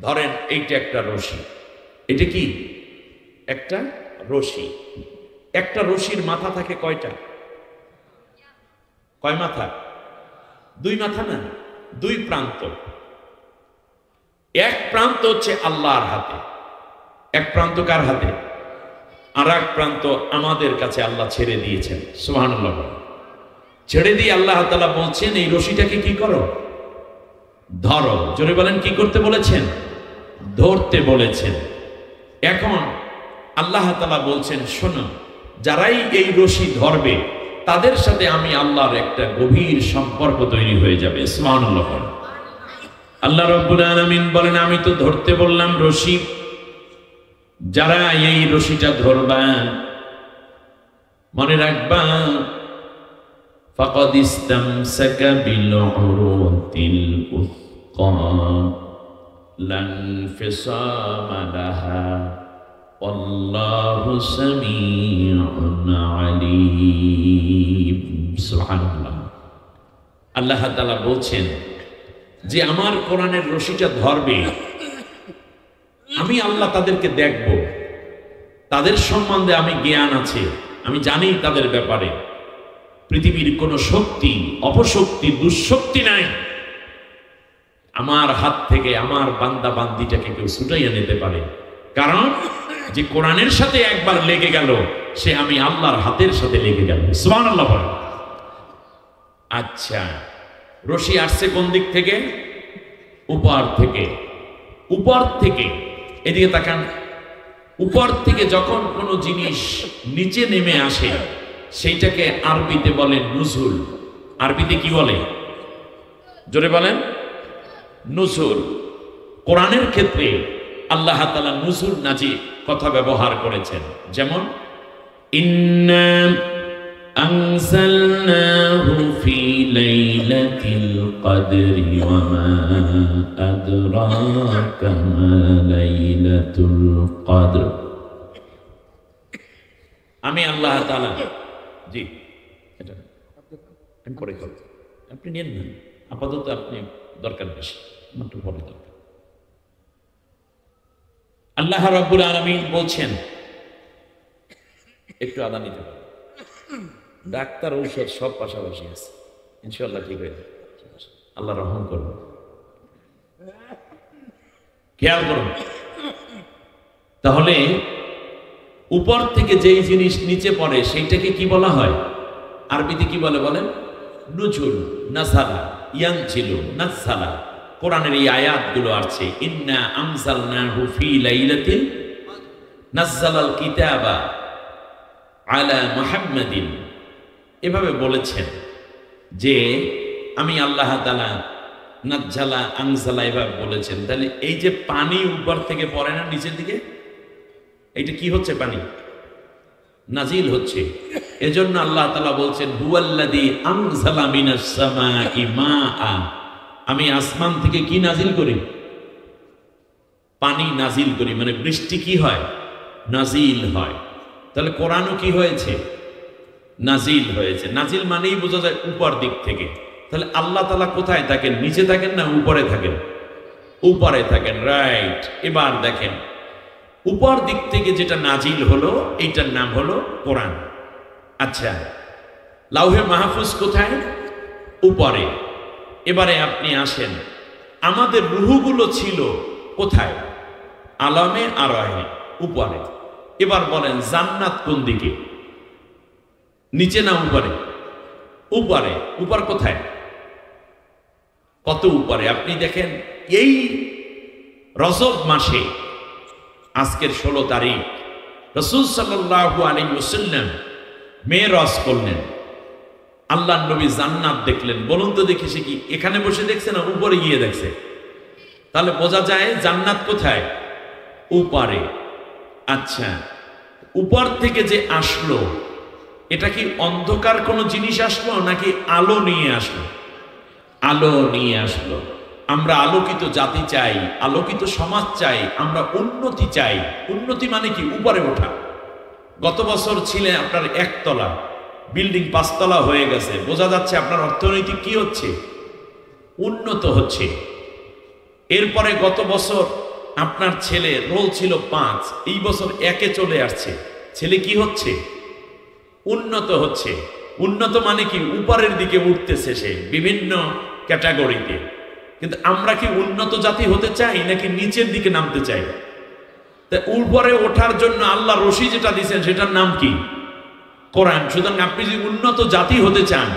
ধরেন এইটা একটা রশি, এটা কি একটা রশি। একটা রশির মাথা থাকে কয়টা? কয় মাথা? দুই মাথা না, দুই প্রান্ত। এক প্রান্ত হচ্ছে আল্লাহর হাতে, এক প্রান্ত কার হাতে? আর এক প্রান্ত আমাদের কাছে আল্লাহ ছেড়ে দিয়েছেন। সুবহানাল্লাহ। ছেড়ে দিয়ে আল্লাহ তাআলা বলছেন এই রশিটাকে কি করো? ধরো। জোরে বলেন, কি করতে বলেছেন? ধরতে বলেছেন। এখন আল্লাহ তাআলা বলছেন শোনো, যারাই এই রশি ধরবে তাদের সাথে আমি আল্লাহর একটা গভীর সম্পর্ক তৈরি হয়ে যাবে। সুবহানাল্লাহ। আল্লাহ রাব্বুল আলামিন বলেন আমি তো ধরতে বললাম রশি, যারা এই রশিটা ধরবা মনে রাখবা ফাকাদ ইসতামসাকা বিল উরওয়াতিল উসকা লান ফিসামা লাহা আল্লাহু সামিউন আলীম। সুবহানাল্লাহ। আল্লাহ তাআলা বলছেন যে আমার কোরআনের রশিটা ধরবে, আমি আল্লাহ তাদেরকে দেখব, তাদের সম্বন্ধে আমি জ্ঞান আছে, আমি জানি তাদের ব্যাপারে। পৃথিবীর কোনো শক্তি, অপশক্তি, দুঃশক্তি নাই আমার হাত থেকে আমার বান্দা বান্দিটাকে কেউ ছুটাইয়া নিতে পারে। কারণ যে কোরআনের সাথে একবার লেগে গেল সে আমি আল্লাহর হাতের সাথে লেগে গেল। সুবহানাল্লাহ। আচ্ছা, রশি আসছে কোন দিক থেকে? উপর থেকে। উপর থেকে, এদিকে তাকান। উপর থেকে যখন কোনো জিনিস নিচে নেমে আসে সেইটাকে আরবিতে বলে নুজুল। আরবিতে কি বলে? জোরে বলেন। নুজুল। কোরআনের ক্ষেত্রে আল্লাহ তাআলা নুজুল নাজিল কথা ব্যবহার করেছেন। যেমন ইন্না আনজালনাহু ফি লাইলাতিল কদরি ওয়া মা আদরাকা মা লাইলাতুল কদর। আমি আল্লাহ তাআলা, জি এটা আমি পরে করব, আপনি নিন না, আপাতত আপনি দরকার বেশি, একটু পরে দরকার। আল্লাহ রাব্বুল আলামিন বলছেন, একটু আদা নিতে পারেন, ডাক্তার ঔষধ সব পাশাপাশি আছে, ইনশাআল্লাহ ঠিক হয়ে যাবে, আল্লাহ রহম করুন। খেয়াল করুন তাহলে, উপর থেকে যেই জিনিস নিচে পড়ে সেইটাকে কি বলা হয়? আরবিতে কি বলে বলেন? নুজুল, নাযালা, ইয়ানজিলু, নাযালা। কোরআনের এই আয়াতগুলো আছে, ইন্না আনজালনাহু ফি লাইলাতিল নাযালাল কিতাবা আলা মুহাম্মাদিন। এভাবে বলেছেন যে আমি আল্লাহ তাআলা নাযালা, আনজালা এভাবে বলেছেন। তাহলে এই যে পানি উপর থেকে পড়ে না নিচের দিকে, এইটা কি হচ্ছে? পানি নাজিল হচ্ছে। এজন্য আল্লাহ তাআলা বলছেন হুয়াল্লাযী আনজালা মিনাস সামাই মাআ। আমি আসমান থেকে কি নাজিল করি? পানি নাজিল করি, মানে বৃষ্টি কি হয়? নাজিল হয়। তাহলে কোরআনও কি হয়েছে? নাজিল হয়েছে। নাজিল মানেই বোঝা যায় উপর দিক থেকে। তাহলে আল্লাহ তাআলা কোথায় থাকেন? নিচে থাকেন না উপরে থাকেন? উপরে থাকেন, রাইট। এবার দেখেন উপর দিক থেকে যেটা নাজিল হলো এইটার নাম হলো কোরআন। আচ্ছা, লাউহে মাহফুজ কোথায়? উপরে। এবারে আপনি আসেন, আমাদের রূহগুলো ছিল কোথায়? আলামে আরওয়াহে, উপরে। এবার বলেন জান্নাত কোন দিকে? নিচে না উপরে? উপরে। উপর কোথায়? কত উপরে? আপনি দেখেন এই রজব মাসে, আজকের 16 তারিখ, রাসূল সাল্লাল্লাহু আলাইহি ওয়াসাল্লাম মেরাজ করলেন। আল্লাহর নবী জান্নাত দেখলেন। বলুন তো দেখি, সে কি এখানে বসে দেখছে না উপরে গিয়ে দেখছে? তাহলে বোঝা যায় জান্নাত কোথায়? উপরে। আচ্ছা, উপর থেকে যে আসলো এটা কি অন্ধকার কোনো জিনিস আসলো নাকি আলো নিয়ে আসলো? আলো নিয়ে আসলো। আমরা আলোকিত জাতি চাই, আলোকিত সমাজ চাই, আমরা উন্নতি চাই। উন্নতি মানে কি? উপরে ওঠা। গত বছর ছিলে আপনার একতলা বিল্ডিং 5 তলা হয়ে গেছে, বোঝা যাচ্ছে আপনার অর্থনৈতিক কি হচ্ছে? উন্নত হচ্ছে। এরপরে গত বছর আপনার ছেলে রোল ছিল 5, এই বছর 1-এ চলে আসছে, ছেলে কি হচ্ছে? উন্নত হচ্ছে। উন্নত মানে কি? উপরের দিকে উঠতেছে সে বিভিন্ন ক্যাটাগরিতে। কিন্তু আমরা কি উন্নত জাতি হতে চাই নাকি নিচের দিকে নামতে চাই? তা উপরে ওঠার জন্য আল্লাহ রশি যেটা দিয়েছেন সেটার নাম কি? কোরআন। সুতরাং আপনি যদি উন্নত জাতি হতে চান,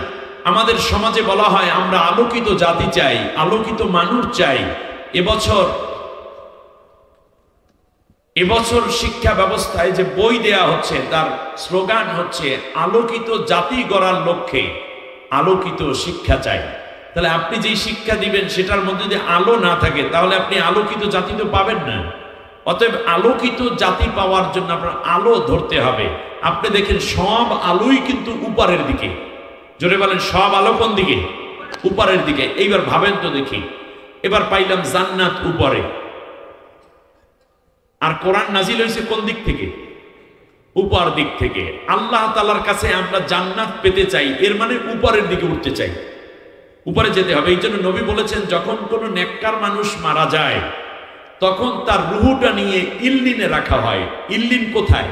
আমাদের সমাজে বলা হয় আমরা আলোকিত জাতি চাই, আলোকিত মানুষ চাই। এবছর শিক্ষা ব্যবস্থায় যে বই দেয়া হচ্ছে তার স্লোগান হচ্ছে আলোকিত জাতি গড়ার লক্ষ্যে আলোকিত শিক্ষা চাই। তাহলে আপনি যেই শিক্ষা দিবেন সেটার মধ্যে যদি আলো না থাকে তাহলে আপনি আলোকিত জাতি তো পাবেন না। অতএব আলোকিত জাতি পাওয়ার জন্য আপনার আলো ধরতে হবে। আপনি দেখেন সব আলোই কিন্তু উপরের দিকে। জোরে বলেন, সব আলো কোন দিকে? উপরের দিকে। এইবার ভাবেন তো দেখি, এবার পাইলাম জান্নাত উপরে, আর কোরআন নাজিল হয়েছে কোন দিক থেকে? উপর দিক থেকে। আল্লাহ তাআলার কাছে আমরা জান্নাত পেতে চাই, এর মানে উপরের দিকে উঠতে চাই, উপরে যেতে হবে। এই জন্য নবী বলেছেন যখন কোনো নেককার মানুষ মারা যায় তখন তার রুহুটা নিয়ে ইল্লিনে রাখা হয়। ইল্লিন কোথায়?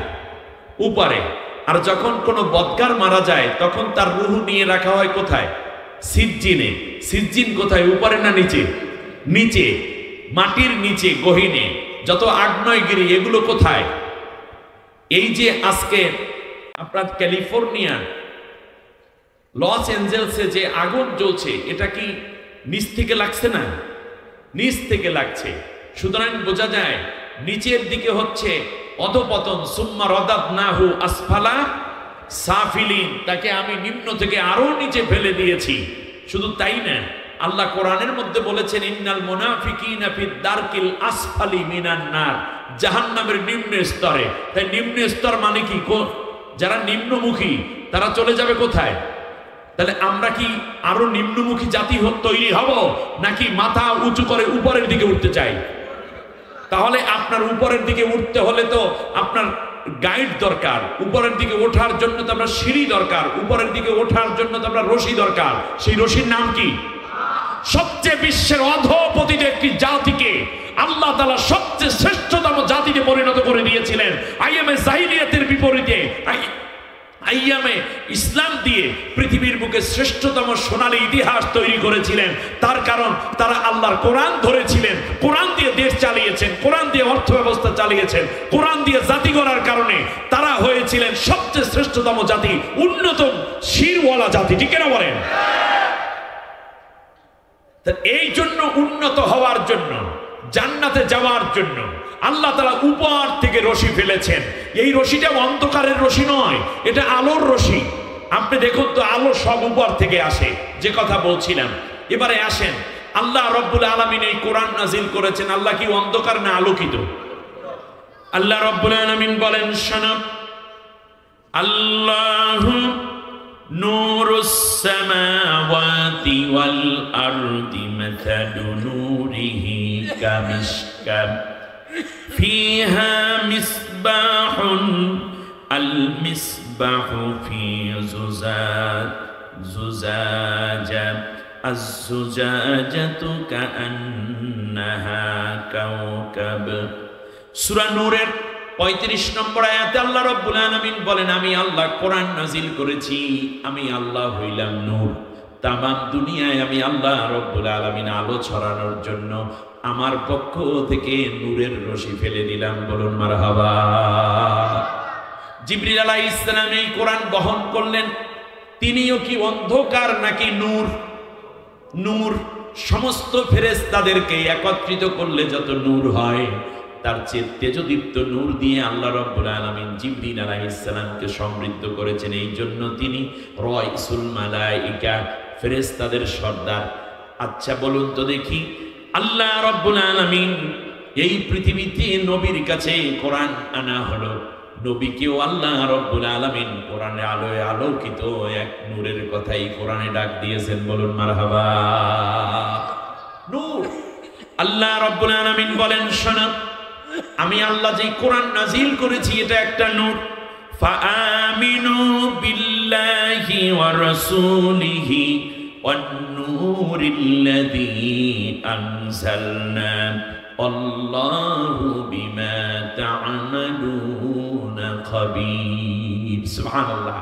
উপরে। আর যখন কোনো বদকার মারা যায় তখন তার রুহু নিয়ে রাখা হয় কোথায়? সিজ্জিনে। সিজ্জিন কোথায়? উপরে না নিচে? নিচে, মাটির নিচে গহীনে। যত আগ্নেয়গিরি এগুলো কোথায়? এই যে আজকে আপনার ক্যালিফোর্নিয়া লস অ্যাঞ্জেলসে যে আগুন জ্বলছে, এটা কি নিচ থেকে লাগছে না? নিচ থেকে লাগছে। সুতরাং বোঝা যায় নিচের দিকে হচ্ছে অধপতন। সুম্মা রাদাদনাহু আসফালা সাফিলিন, তাকে আমি নিম্ন থেকে আরো নিচে ফেলে দিয়েছি। শুধু তাই না, আল্লাহ কোরআনের মধ্যে বলেছেন ইন্নাল মুনাফিকিনা ফিদ দারকিল আসফালি মিনান নার, জাহান্নামের নিম্ন স্তরে। তাই নিম্ন স্তর মানে কি? যারা নিম্নমুখী তারা চলে যাবে কোথায়? তাহলে আমরা কি আরো নিম্নমুখী জাতি তৈরি হব নাকি মাথা উঁচু করে উপরের দিকে উঠতে চাই? তাহলে আপনার উপরের দিকে উঠতে হলে তো আপনার গাইড দরকার। উপরের দিকে ওঠার জন্য তো আপনার সিঁড়ি দরকার। উপরের দিকে ওঠার জন্য তো আপনার রশি দরকার। সেই রশির নাম কি? সবচেয়ে বিশ্বের অধপতিত একটি জাতিকে আল্লাহ তাআলা সবচেয়ে শ্রেষ্ঠতম জাতিতে পরিণত করে দিয়েছিলেন। আইয়ামে জাহিলিয়াতের বিপরীতে আইয়ামে ইসলাম দিয়ে পৃথিবীর বুকে শ্রেষ্ঠতম সোনালী ইতিহাস তৈরি করেছিলেন। তার কারণ তারা আল্লাহর কোরআন ধরেছিলেন, কোরআন দিয়ে দেশ চালিয়েছেন, কোরআন দিয়ে অর্থ ব্যবস্থা চালিয়েছেন, কোরআন দিয়ে জাতি গড়ার কারণে তারা হয়েছিলেন সবচেয়ে শ্রেষ্ঠতম জাতি, উন্নত শিরওয়ালা জাতি। ঠিক না বলেন? এই জন্য উন্নত হওয়ার জন্য, জান্নাতে যাওয়ার জন্য আল্লাহ তাআলা উপর থেকে রশি ফেলেছেন। এই রশিটা অন্ধকারের রশি নয়, এটা আলোর রশি। আপনি দেখুন তো, আলো সব উপর থেকে আসে, যে কথা বলছিলাম। এবারে আসেন, আল্লাহ রব্বুল আলামিন এই কোরআন নাজিল করেছেন। আল্লাহ কি অন্ধকার না আলোকিত? আল্লাহ রব্বুল আলামিন বলেন, শোনো, আল্লাহু নূরুস সামাওয়াতি ওয়াল আরদি মাসালু নূরিহি কামিশকাম ফিহা মিসবাহুন আল মিসবাহু ফি জুজাজা আজ-জুজাজাতু কাআন্নাহা কাওকাব। সূরা নূরের 35 নম্বর আয়াতে আল্লাহ রাব্বুল আলামিন বলেন, আমি আল্লাহ কোরআন নাজিল করেছি, আমি আল্লাহ হইলাম নূর। তামাম দুনিয়ায় আমি আল্লাহ রাব্বুল আলামিন আলো ছড়ানোর জন্য আমার পক্ষ থেকে নূরের রশি ফেলে দিলাম। বলুন মারহাবা। জিবরিল আলাইহিস সালাম এই কোরআন বহন করলেন। তিনিও কি অন্ধকার নাকি নূর? নূর। সমস্ত ফেরেশতাদেরকে একত্রিত করলে যত নূর হয়, তার চেয়ে তেজদীপ্ত নূর দিয়ে আল্লাহ রাব্বুল আলামিন জিবরিল আলাইহিস সালামকে সমৃদ্ধ করেছেন। এই জন্য তিনি রাইসুল মালাইকা, ফেরেশতাদের সর্দার। আচ্ছা বলুন তো দেখি, আল্লাহ রাব্বুল আলামিন এই পৃথিবীতে নবীর কাছে কোরআন আনা হলো, নবীকেও আল্লাহ রাব্বুল আলামিন কোরআনে আলোয় আলোকিত এক নূরের কথাই কোরআনে ডাক দিয়েছেন। বলুন মারহাবা। নূর। আল্লাহ রাব্বুল আলামিন বলেন, শোনো, আমি আল্লাহ যে কোরআন নাজিল করেছি এটা একটা নূর। ফাআমিনু বিল্লাহি ওয়া রাসূলিহি ওয়ান নূরিল্লাযী আনজালনা আল্লাহু বিমা তা'মালুনা খাবীর। সুবহানাল্লাহ।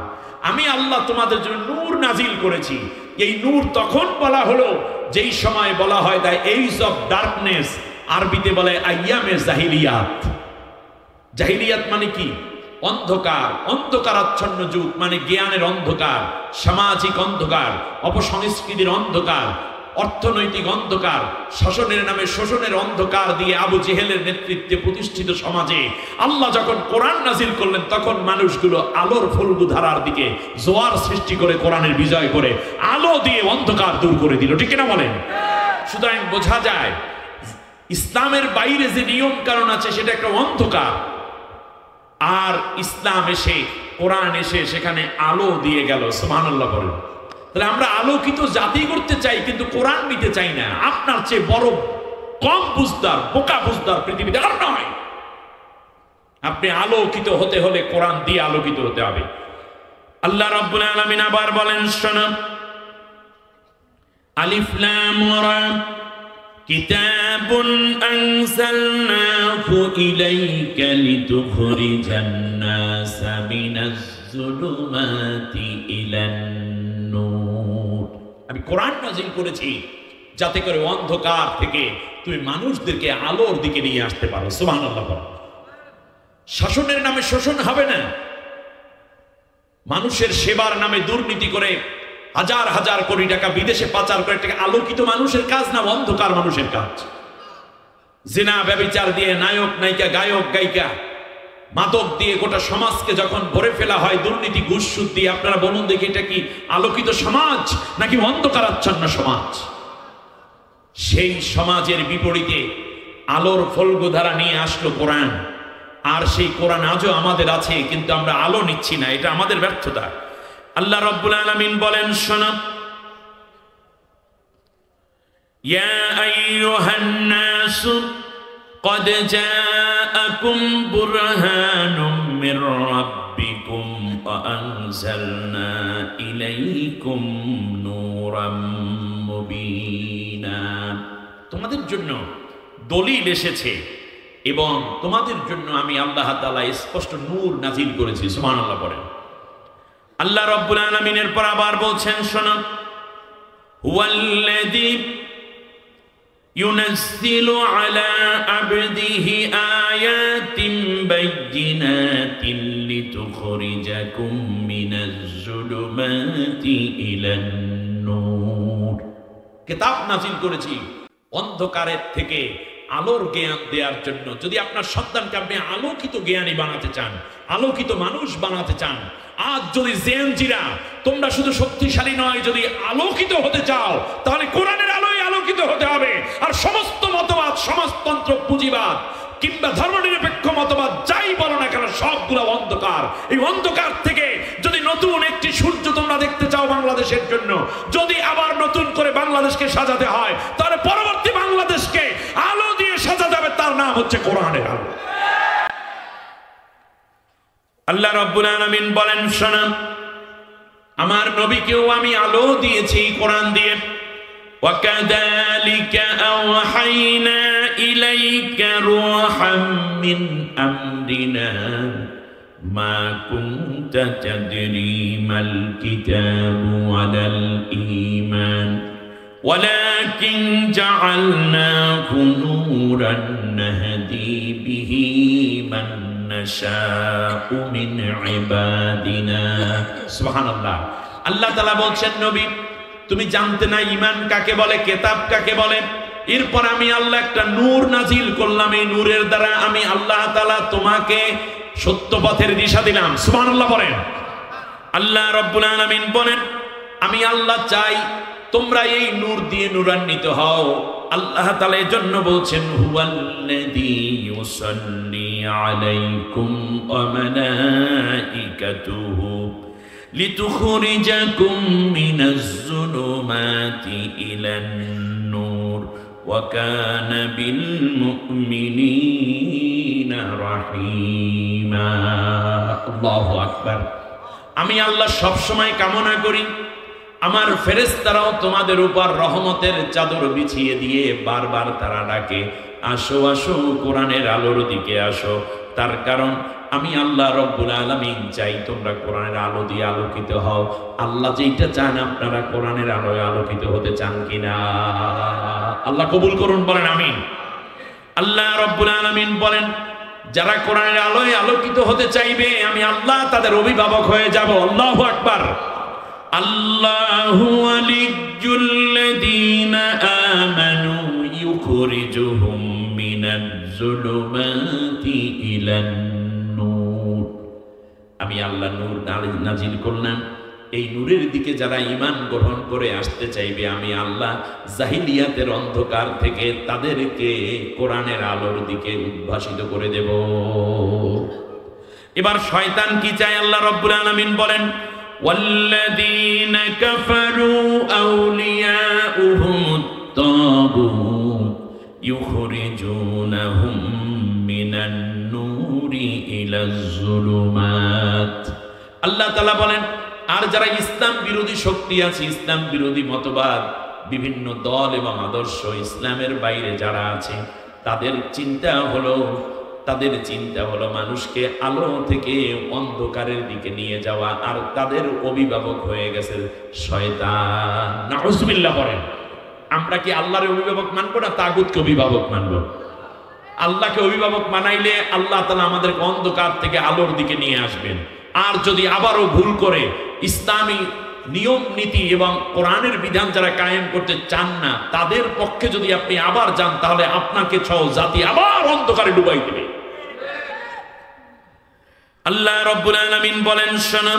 আমি আল্লাহ তোমাদের জন্য নূর নাজিল করেছি। এই নূর তখন বলা হলো যেই সময় বলা হয় দ্য এজ অফ ডার্কনেস, আরবিতে বলে আইয়ামে জাহিলিয়াত। জাহিলিয়াত মানে কি? অন্ধকার, অন্ধকারাচ্ছন্ন যুগ, মানে জ্ঞানের অন্ধকার, সামাজিক অন্ধকার, অপসংস্কৃতির অন্ধকার, অর্থনৈতিক অন্ধকার, শাসনের নামে শোষণের অন্ধকার দিয়ে আবু জেহেলের নেতৃত্বে প্রতিষ্ঠিত সমাজে আল্লাহ যখন কোরআন নাজিল করলেন, তখন মানুষগুলো আলোর ফল্গু ধারার দিকে জোয়ার সৃষ্টি করে কোরআনের বিজয় করে আলো দিয়ে অন্ধকার দূর করে দিল। ঠিক কিনা বলেন? সুতরাং বোঝা যায় ইসলামের বাইরে যে নিয়ম কারণ আছে সেটা একটা অন্ধকার, আর ইসলাম এসে, কোরআন এসে সেখানে আলো দিয়ে গেল। সুবহানাল্লাহ বলেন। তাহলে আমরা আলোকিত জাতি করতে চাই, কিন্তু কোরআন নিতে চাই না। আপনার চেয়ে বড় কম বুঝদার, বোকা বুঝদার পৃথিবীতে আর নয়। আপনি আলোকিত হতে হলে কোরআন দিয়ে আলোকিত হতে হবে। আল্লাহ রাব্বুল আলামিন আবার বলেন, শোনো, আলিফ লাম রা কিতাবুন আনজালনাহু ইলাইকা লিতুখরিজান নাসা মিনাজ যুলুমাতি ইলান নূর। আমি কোরআন নাজিল করেছি যাতে করে অন্ধকার থেকে তুমি মানুষদেরকে আলোর দিকে নিয়ে আসতে পারো। সুবহানাল্লাহ। শাসনের নামে শোষণ হবে না, মানুষের সেবার নামে দুর্নীতি করে হাজার হাজার কোটি টাকা বিদেশে পাচার করে টাকা আলোকিত মানুষের কাজ না, অন্ধকার মানুষের কাজ। জিনা ব্যভিচার দিয়ে নায়ক নায়িকা, গায়ক গায়িকা, মাদক দিয়ে গোটা সমাজকে যখন ভরে ফেলা হয়, দুর্নীতি ঘুষ সুদ দিয়ে, আপনারা বলুন দেখি এটা কি আলোকিত সমাজ নাকি অন্ধকারাচ্ছন্ন সমাজ? সেই সমাজের বিপরীতে আলোর ফল্গুধারা নিয়ে আসলো কোরআন। আর সেই কোরআন আজও আমাদের আছে, কিন্তু আমরা আলো নিচ্ছি না, এটা আমাদের ব্যর্থতা। আল্লাহ রাব্বুল আলামিন বলেন, শোনো, ইয়া আইয়ুহান নাস قد جاءكم برهان من ربكم وأنزلنا إليكم نورا مبينا। তোমাদের জন্য দলিল এসেছে এবং তোমাদের জন্য আমি আল্লাহ তাআলা স্পষ্ট নূর নাজিল করেছি। সুবহানাল্লাহ পড়েন। আল্লাহ রাব্বুল আলামিনের পর আবার বলছেন, শোনো, হুয়াল্লাযী ينزل على عبده آيات بينات لتخرجكم من الظلمات إلى النور। কিতাব নাজিল করেছি অন্ধকারের থেকে আলোর জ্ঞান দেওয়ার জন্য। যদি আপনার সন্তানকে আপনি আলোকিত জ্ঞানী বানাতে চান, আলোকিত মানুষ বানাতে চান, আজ যদি জেনজিরা তোমরা শুধু শক্তিশালী নয়, যদি আলোকিত হতে চাও তাহলে কোরআনের আলোয় আলোকিত হতে হবে। আর সমস্ত মতবাদ, সমাজতন্ত্র, পুঁজিবাদ কিংবা ধর্মনিরপেক্ষ মতবাদ যাই বলো না কেন, সবগুলো অন্ধকার। এই অন্ধকার থেকে যদি নতুন একটি সূর্য তোমরা দেখতে চাও বাংলাদেশের জন্য, যদি আবার নতুন করে বাংলাদেশকে সাজাতে হয়, তাহলে পরবর্তী বাংলাদেশকে আলো দিয়ে সাজাতে হবে, তার নাম হচ্ছে কোরআনের আলো। আল্লাহ রাব্বুল আলামিন বলেন, শোনো, আমার নবীকেও আমি আলো দিয়েছি কোরআন দিয়ে। وَكَذَلِكَ أَوْحَيْنَا إِلَيْكَ رُوحًا مِّنْ أَمْرِنَا مَا كُنْتَ تَدْرِي مَا الْكِتَابُ وَلَا الْإِيمَانُ وَلَكِنْ جَعَلْنَاهُ نُورًا نَهْدِي بِهِ مَن نَّشَاءُ مِنْ عِبَادِنَا। সুবহানাল্লাহ। আল্লাহ তাআলা বলছেন, নবী তুমি জানতে না ঈমান কাকে বলে, কিতাব কাকে বলে। এরপর আমি আল্লাহ একটা নূর নাজিল করলাম, এই নূরের দ্বারা আমি আল্লাহ তাআলা তোমাকে সত্য পথের দিশা দিলাম। সুবহানাল্লাহ বলেন। আল্লাহ রাব্বুল আলামিন বলেন, আমি আল্লাহ চাই তোমরা এই নূর দিয়ে নূরান্বিত হও। আল্লাহ তাআলা এর জন্য বলছেন হুয়াল্লাযী ইউসাল্লি আলাইকুম ওয়া মালাইকাতুহু লিতুখরিজাকুম মিনাজ যুলুমাতি ইলান নূর ওয়া কানা বিল মুমিনিনা রাহিমা। আল্লাহু আকবার। আমি আল্লাহ সব সময় কামনা করি আমার ফেরেশতারাও তোমাদের উপর রহমতের চাদর বিছিয়ে দিয়ে বারবার তারা ডাকে, আসো আসো কোরআনের আলোর দিকে আসো। তার কারণ আমি আল্লাহ রব্বুল আলামিন চাই তোমরা কোরআনের আলো দিয়ে আলোকিত হও। আল্লাহ যেটা চান আপনারা কোরআনের আলোয় আলোকিত হতে চান কিনা? আল্লাহ কবুল করুন, বলেন আমিন। আল্লাহ রব্বুল আলামিন বলেন যারা কোরআনের আলোয় আলোকিত হতে চাইবে আমি আল্লাহ তাদের অভিভাবক হয়ে যাব। আল্লাহু আকবার। আল্লাহু ওয়ালিয়্যুল্লাযীনা আমানু ইউখরিজুহুম মিনাজ যুলুমাতি ইলান নূর। আমি আল্লাহ নূর নাজিল করলাম, এই নূরের দিকে যারা ঈমান গ্রহণ করে আসতে চাইবে আমি আল্লাহ জাহিলিয়াতের অন্ধকার থেকে তাদেরকে কোরআনের আলোর দিকে উদ্ভাসিত করে দেব। এবার শয়তান কি চায়? আল্লাহ রাব্বুল আলামিন বলেন ওয়াল্লাযীনা কাফারু আউলিয়াউহুমুত তাগুত ইউখরিজুনাহুম মিনান নূরি ইলাজ যুলুমাত। আল্লাহ তাআলা বলেন আর যারা ইসলাম বিরোধী শক্তি আছে, ইসলাম বিরোধী মতবাদ, বিভিন্ন দল এবং আদর্শ, ইসলামের বাইরে যারা আছে তাদের চিন্তা হলো মানুষকে আলো থেকে অন্ধকারের দিকে নিয়ে যাওয়া, আর তাদের অভিভাবক হয়ে গেছে শয়তান। নাউজুবিল্লাহ বলেন। আমরা কি আল্লাহর অভিভাবক মানবো না তাগুতকে অভিভাবক মানবো? আল্লাহকে অভিভাবক মানাইলে আল্লাহ তাআলা আমাদেরকে অন্ধকার থেকে আলোর দিকে নিয়ে আসবেন। আর যদি আবারও ভুল করে ইসলামী নিয়ম নীতি এবং কোরআনের বিধান যারা কায়েম করতে চান না তাদের পক্ষে যদি আপনি আবার যান তাহলে আপনাকে সহ জাতি আবার অন্ধকারে ডুবাই দেবে। আল্লাহ রাব্বুল আলামিন বলেন শোনো,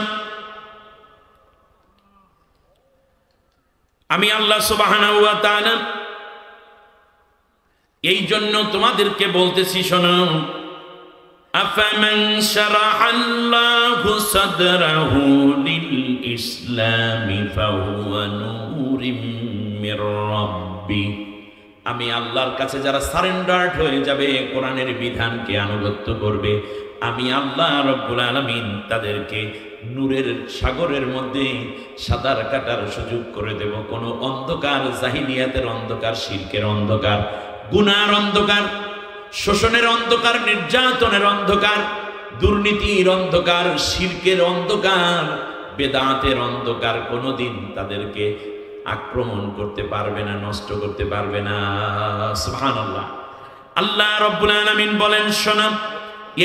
আমি আল্লাহ সুবহানাহু ওয়া তাআলা এই জন্য তোমাদেরকে বলতেছি শোনো, আফামান শারাহাল্লাহু সাদরাহু লিল ইসলামি ফাহুয়া নূরিম মির রাব্বি। আমি আল্লাহর কাছে যারা সারেন্ডার্ড হয়ে যাবে, কোরআনের বিধানকে আনুগত্য করবে, আমি আল্লাহ রব্বুল আলামিন তাদেরকে নূরের সাগরের মধ্যে সাঁতার কাটার সুযোগ করে দেব। কোনো অন্ধকার, জাহিলিয়াতের অন্ধকার, শিরকের অন্ধকার, গুনার অন্ধকার, শোষণের অন্ধকার, নির্যাতনের অন্ধকার, দুর্নীতির অন্ধকার, শিরকের অন্ধকার, বেদাতের অন্ধকার কোনোদিন তাদেরকে আক্রমণ করতে পারবে না, নষ্ট করতে পারবে না। সুবহানাল্লাহ। আল্লাহ রাব্বুল আলামিন বলেন শোনো,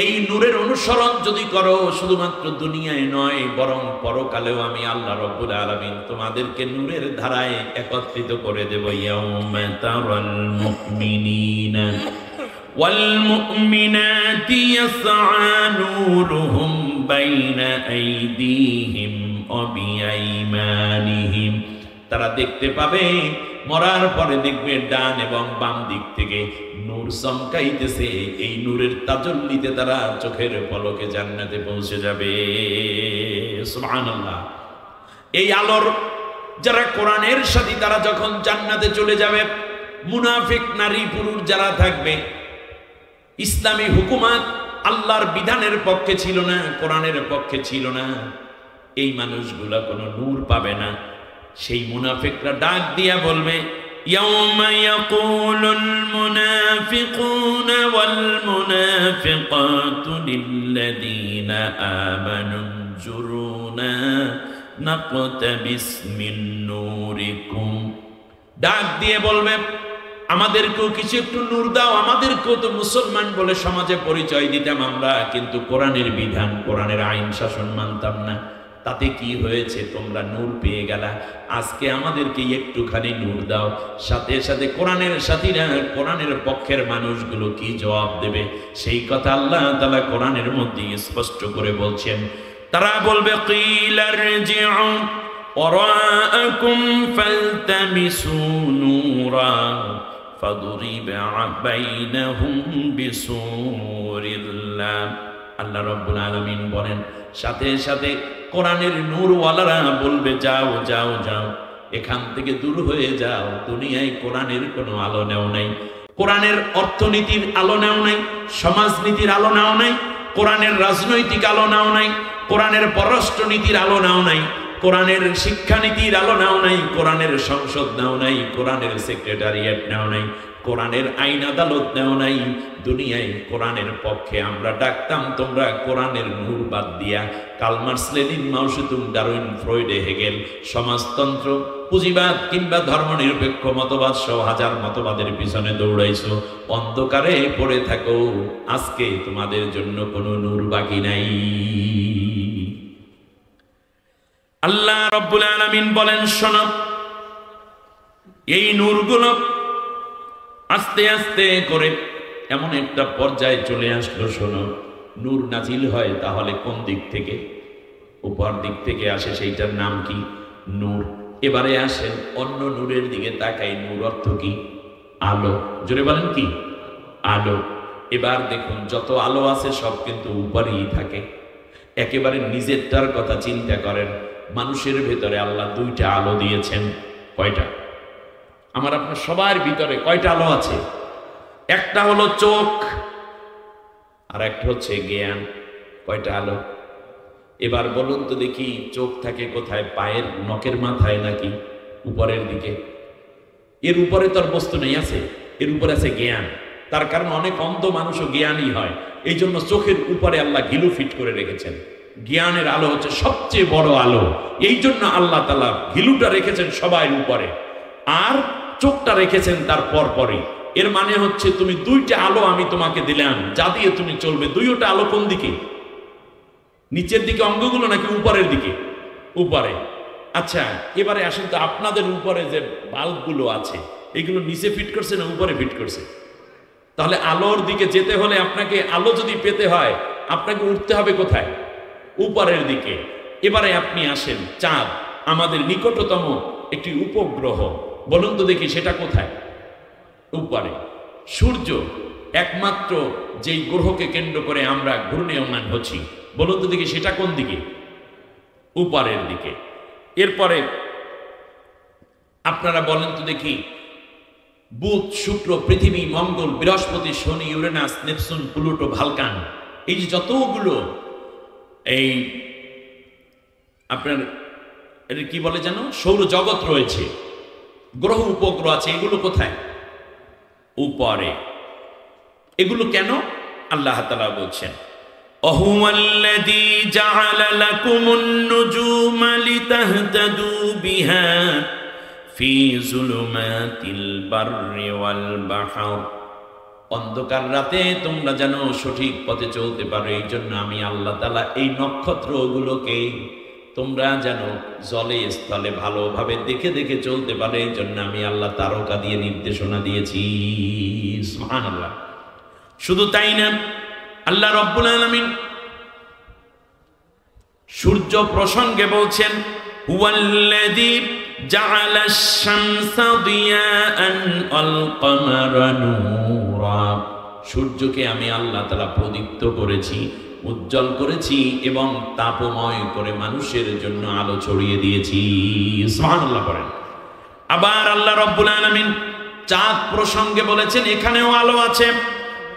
এই নূরের অনুসরণ যদি করো শুধুমাত্র দুনিয়ায় নয় বরং পরকালেও আমি আল্লাহ রাব্বুল আলামিন তোমাদেরকে নূরের ধারায় একত্রিত করে দেব। ইয়াউমা তারাল মুমিনিনা ওয়াল মুমিনাতি ইয়াসআ নূরুহুম বাইনা আইদিহিম ওয়া বিআইমানিহিম। তারা দেখতে পাবে, মরার পরে দেখবে ডান এবং বাম দিক থেকে নূর চমকাইতেছে। এই নূরের তাজল্লিতে তারা চোখের পলকে জান্নাতে পৌঁছে যাবে। সুবহানাল্লাহ। এই আলোর যারা কোরআনের সাথী তারা যখন জান্নাতে চলে যাবে, মুনাফিক নারী পুরুষ যারা থাকবে, ইসলামী হুকুমাত আল্লাহর বিধানের পক্ষে ছিল না, কোরআনের পক্ষে ছিল না, এই মানুষগুলা কোনো নূর পাবে না। সেই মুনাফিকরা ডাক দিয়া বলবে, ইয়াউমা ইয়াকুলুল মুনাফিকুনা ওয়াল মুনাফিকাতু লিল্লাযীনা আমানু জুরুনা নাকতাবিস মিন নূরিকুম। ডাক দিয়ে বলবে, আমাদেরকেও কিছু একটু নূর দাও, আমাদেরকেও তো মুসলমান বলে সমাজে পরিচয় দিতাম আমরা, কিন্তু কোরআনের বিধান, কোরআনের আইন শাসন মানতাম না। তাতে কি হয়েছে? তোমরা নূর পেয়ে গেলা, আজকে আমাদেরকে একটুখানি নূর দাও। সাথে সাথে কোরআনের সাথীরা, কোরআনের পক্ষের মানুষগুলো কি জবাব দেবে সেই কথা আল্লাহ তাআলা কোরআনের মধ্যে স্পষ্ট করে বলছেন। তারা বলবে, কিলা রজিউ ওয়ারাআকুম ফালতামিসু নূরা ফাদরিব বাইনাহুম বিসুরিল্লাহ। আল্লাহ রাব্বুল আলামিন বলেন, সাথে সাথে কোরআনের নূরওয়ালারা বলবে, যাও যাও যাও, এখান থেকে দূর হয়ে যাও। দুনিয়ায় কোরআনের কোনো আলো নেও নাই, কোরআনের অর্থনীতির আলো নেও নাই, সমাজনীতির আলো নেও নাই, কোরআনের রাজনৈতিক আলো নেও নাই, কোরআনের পররাষ্ট্রনীতির আলো নেও নাই, কোরআনের শিক্ষানীতির আলো নেও নাই, কোরআনের সংসদ নেও নাই, কোরআনের সেক্রেটারিয়েট নেও নাই, কোরআনের আইন আদালত নেও নাই। দুনিয়ায় কোরআনের পক্ষে আমরা ডাকতাম, তোমরা কোরআনের নূর বাদ দিয়া কার্ল মার্কস, লেনিন, মাও সেতুং, ডারউইন, ফ্রয়েড, হেগেল, সমাজতন্ত্র, পুঁজিবাদ কিংবা ধর্মনিরপেক্ষ মতবাদ সহ হাজার মতবাদের পিছনে দৌড়াইছো, অন্ধকারে পড়ে থাকো। আজকে তোমাদের জন্য কোনো নূর বাকি নাই। আল্লাহ রাব্বুল আলামিন বলেন, শোনো, এই নূরগুলো আস্তে আস্তে করে এমন একটা পর্যায়ে চলে আসলো। শোনো, নূর নাজিল হয় তাহলে কোন দিক থেকে? উপর দিক থেকে আসে, সেইটার নাম কি? নূর। এবারে আসেন অন্য নূরের দিকে তাকাই। নূর অর্থ কি? আলো। জোরে বলেন কি? আলো। এবার দেখুন, যত আলো আছে সব কিন্তু উপরেই থাকে। একেবারে নিজেরটার কথা চিন্তা করেন। মানুষের ভেতরে আল্লাহ দুইটা আলো দিয়েছেন। কয়টা? আমার আপনার সবার ভিতরে কয়টা আলো আছে? একটা হলো চোখ, আর একটা হচ্ছে জ্ঞান। কয়টা আলো? এবার বলুন তো দেখি, চোখ থাকে কোথায়? পায়ের নখের মাথায় নাকি উপরের দিকে? এর উপরে তোর বস্তু নেই, আছে এর উপরে আছে জ্ঞান। তার কারণ অনেক অন্ধ মানুষও জ্ঞানী হয়, এই জন্য চোখের উপরে আল্লাহ গিলু ফিট করে রেখেছেন। জ্ঞানের আলো হচ্ছে সবচেয়ে বড় আলো, এই জন্য আল্লাহ তাআলা গিলুটা রেখেছেন সবার উপরে, আর চোখটা রেখেছেন তার পরপরই। এর মানে হচ্ছে তুমি দুইটা আলো আমি তোমাকে দিলাম, যা দিয়ে তুমি চলবে। দুইটা আলো কোন দিকে? নিচের দিকে অঙ্গগুলো নাকি উপরের দিকে? উপরে। আচ্ছা, এবারে আসেন তো, আপনাদের উপরে যে বাল্বগুলো আছে এগুলো নিচে ফিট করছে না উপরে ফিট করছে? তাহলে আলোর দিকে যেতে হলে, আপনাকে আলো যদি পেতে হয়, আপনাকে উঠতে হবে কোথায়? উপরের দিকে। এবারে আপনি আসেন, চাঁদ আমাদের নিকটতম একটি উপগ্রহ, বলুন তো দেখি সেটা কোথায়? উপরে। সূর্য একমাত্র যেই গ্রহকে কেন্দ্র করে আমরা ঘূর্ণায়মান হচ্ছি, বলুন তো দেখি সেটা কোন দিকে? উপরের দিকে। এরপরে আপনারা বলেন তো দেখি, বুধ, শুক্র, পৃথিবী, মঙ্গল, বৃহস্পতি, শনি, ইউরেনাস, নেপচুন, প্লুটো, ভালকান, এই যে যতগুলো এই আপনার এটা কি বলে যেন, সৌরজগৎ রয়েছে, গ্রহ উপগ্রহ আছে, এগুলো কোথায়? উপরে। এগুলো কেন? আল্লাহ তাআলা বলছেন, অহুয়াল্লাযী জাআলা লাকুমুন নুজুমা লিতাহতাদু বিহা ফি যুলুমাতিল বাররি ওয়াল বাহর। অন্ধকার রাতে তোমরা যেন সঠিক পথে চলতে পারো, এই জন্য আমি আল্লাহ তাআলা এই নক্ষত্রগুলোকে তোমরা যেন জলে স্থলে ভালোভাবে দেখে দেখে চলতে পারে, এই জন্য আমি আল্লাহ তারকা দিয়ে নির্দেশনা দিয়েছি। সুবহানাল্লাহ। শুধু তাই না, আল্লাহ রাব্বুল আলামিন সূর্য প্রসঙ্গে বলছেন, হুয়াল্লাযী জাআলাশ শামসা দিয়াআন ওয়াল কমারা নূরা। সূর্যকে আমি আল্লাহ তাআলা প্রদীপ্ত করেছি, উজ্জ্বল করেছি এবং তাপময় করে মানুষের জন্য আলো ছড়িয়ে দিয়েছি। সুবহানাল্লাহ করেন। আবার আল্লাহ রাব্বুল আলামিন চাঁদ প্রসঙ্গে বলেছেন, এখানেও আলো আছে।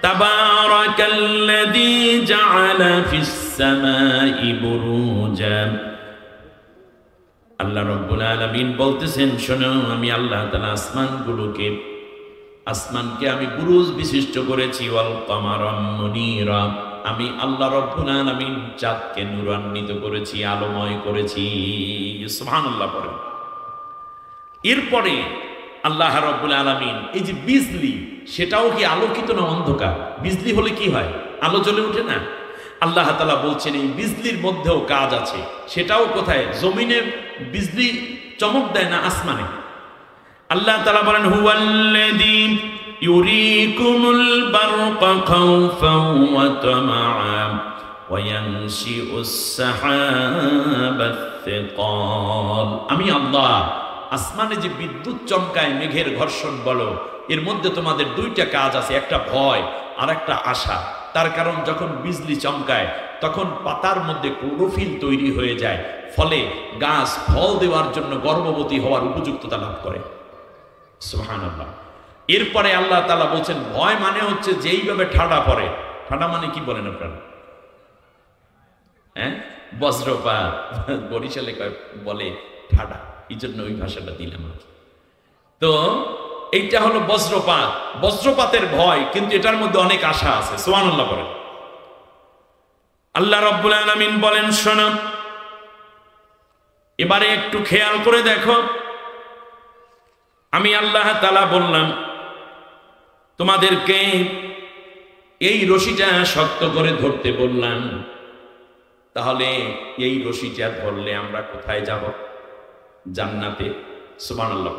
তাবারাকাল্লাযী জাআলা ফিস সামাই বুরুজা। আল্লাহ রাব্বুল আলামিন বলতেছেন, শোনো, আমি আল্লাহ তাআলা আসমানকে আমি বুরুজ বিশিষ্ট করেছি। ওয়াল কমারা মুনীরা, আমি আল্লাহ রাব্বুল আলামিন চাঁদকে নূরান্বিত করেছি, আলোময় করেছি। সুবহানাল্লাহ পড়েন। এরপরে আল্লাহ রাব্বুল আলামিন এই যে বিজলি, সেটাও কি আলোকিত না অন্ধকার? বিজলি হলে কি হয়? আলো জ্বলে ওঠে না? আল্লাহ তাআলা বলছেন এই বিজলির মধ্যেও কাজ আছে। সেটাও কোথায়? জমিনে বিজলি চমক দেয় না আসমানে? আল্লাহ তাআলা বলেন, হুয়াল্লাযী ইউরিকুমুল বারকা খাওফান ওয়া তামাআ وينشئ السحاب الثقال আমি আল্লাহ আসমানে যে বিদ্যুৎ চমকায় মেঘের ঘর্ষণ বলো এর মধ্যে তোমাদের দুইটা কাজ আছে একটা ভয় আর একটা আশা তার কারণ যখন বিজলি চমকায় তখন পাতার মধ্যে ক্লোরোফিল তৈরি হয়ে যায় ফলে গাছ ফল দেওয়ার জন্য গর্ভবতী হওয়ার উপযুক্ততা লাভ করে সুবহানাল্লাহ এরপরে আল্লাহ তাআলা বলেন ভয় মানে হচ্ছে যেইভাবে ঠাডা পড়ে ঠাডা মানে কি বলেন আপনারা হ্যাঁ বজ্রপাত বরিশালে বলে ঠাডা এই জন্য ওই ভাষাটা দিলাম তো এইটা হলো বজ্রপাত বজ্রপাতের ভয় কিন্তু এটার মধ্যে অনেক আশা আছে সুবহানাল্লাহ বলেন আল্লাহ রাব্বুল আলামিন বলেন শোনো এবারে একটু খেয়াল করে দেখো আমি আল্লাহ তাআলা বললাম তোমাদেরকে এই রশিটা শক্ত করে ধরতে বললাম তাহলে এই রশিটা ধরলে আমরা কোথায় যাব জান্নাতে সুবহানাল্লাহ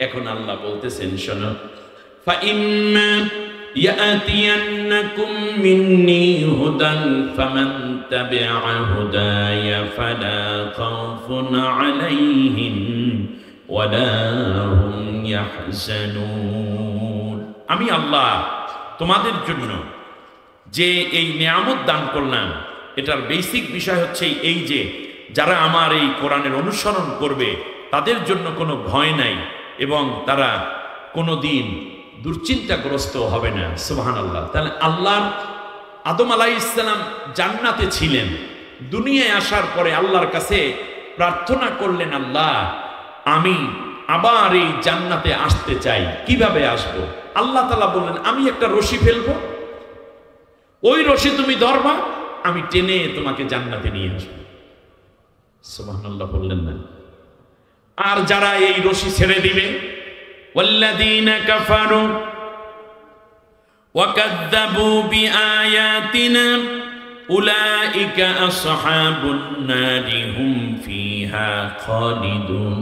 এখন আল্লাহ বলতেছেন শোনো ফাইম্মা ইয়াতিয়ান্নাকুম মিন্নি হুদান ফামান তাবিআ হুদায়া ফালা খাউফুন আলাইহিম ওয়ালা হুম ইয়াহজানুন আমি আল্লাহ তোমাদের জন্য যে এই নিয়ামত দান করলাম এটার বেসিক বিষয় হচ্ছে এই যে যারা আমার এই কোরআনের অনুসরণ করবে তাদের জন্য কোনো ভয় নাই এবং তারা কোনোদিন দুশ্চিন্তাগ্রস্ত হবে না সুবহানাল্লাহ তাহলে আল্লাহর আদম আলাইহিস সালাম জান্নাতে ছিলেন দুনিয়ায় আসার পরে আল্লাহর কাছে প্রার্থনা করলেন আল্লাহ আমি আবার এই জান্নাতে আসতে চাই কিভাবে আসব আল্লাহ তাআলা বললেন আমি একটা রশি ফেলবো ওই রশি তুমি ধরবা আমি টেনে তোমাকে জান্নাতে নিয়ে আসবো সুবহানাল্লাহ বললেন না আর যারা এই রশি ছেড়ে দিবে ওয়াল্লাযীনা কাফারু ওয়া কাযযাবু বিআয়াতিনা উলাইকা আসহাবুন নারি হুম ফিহা খালিদুন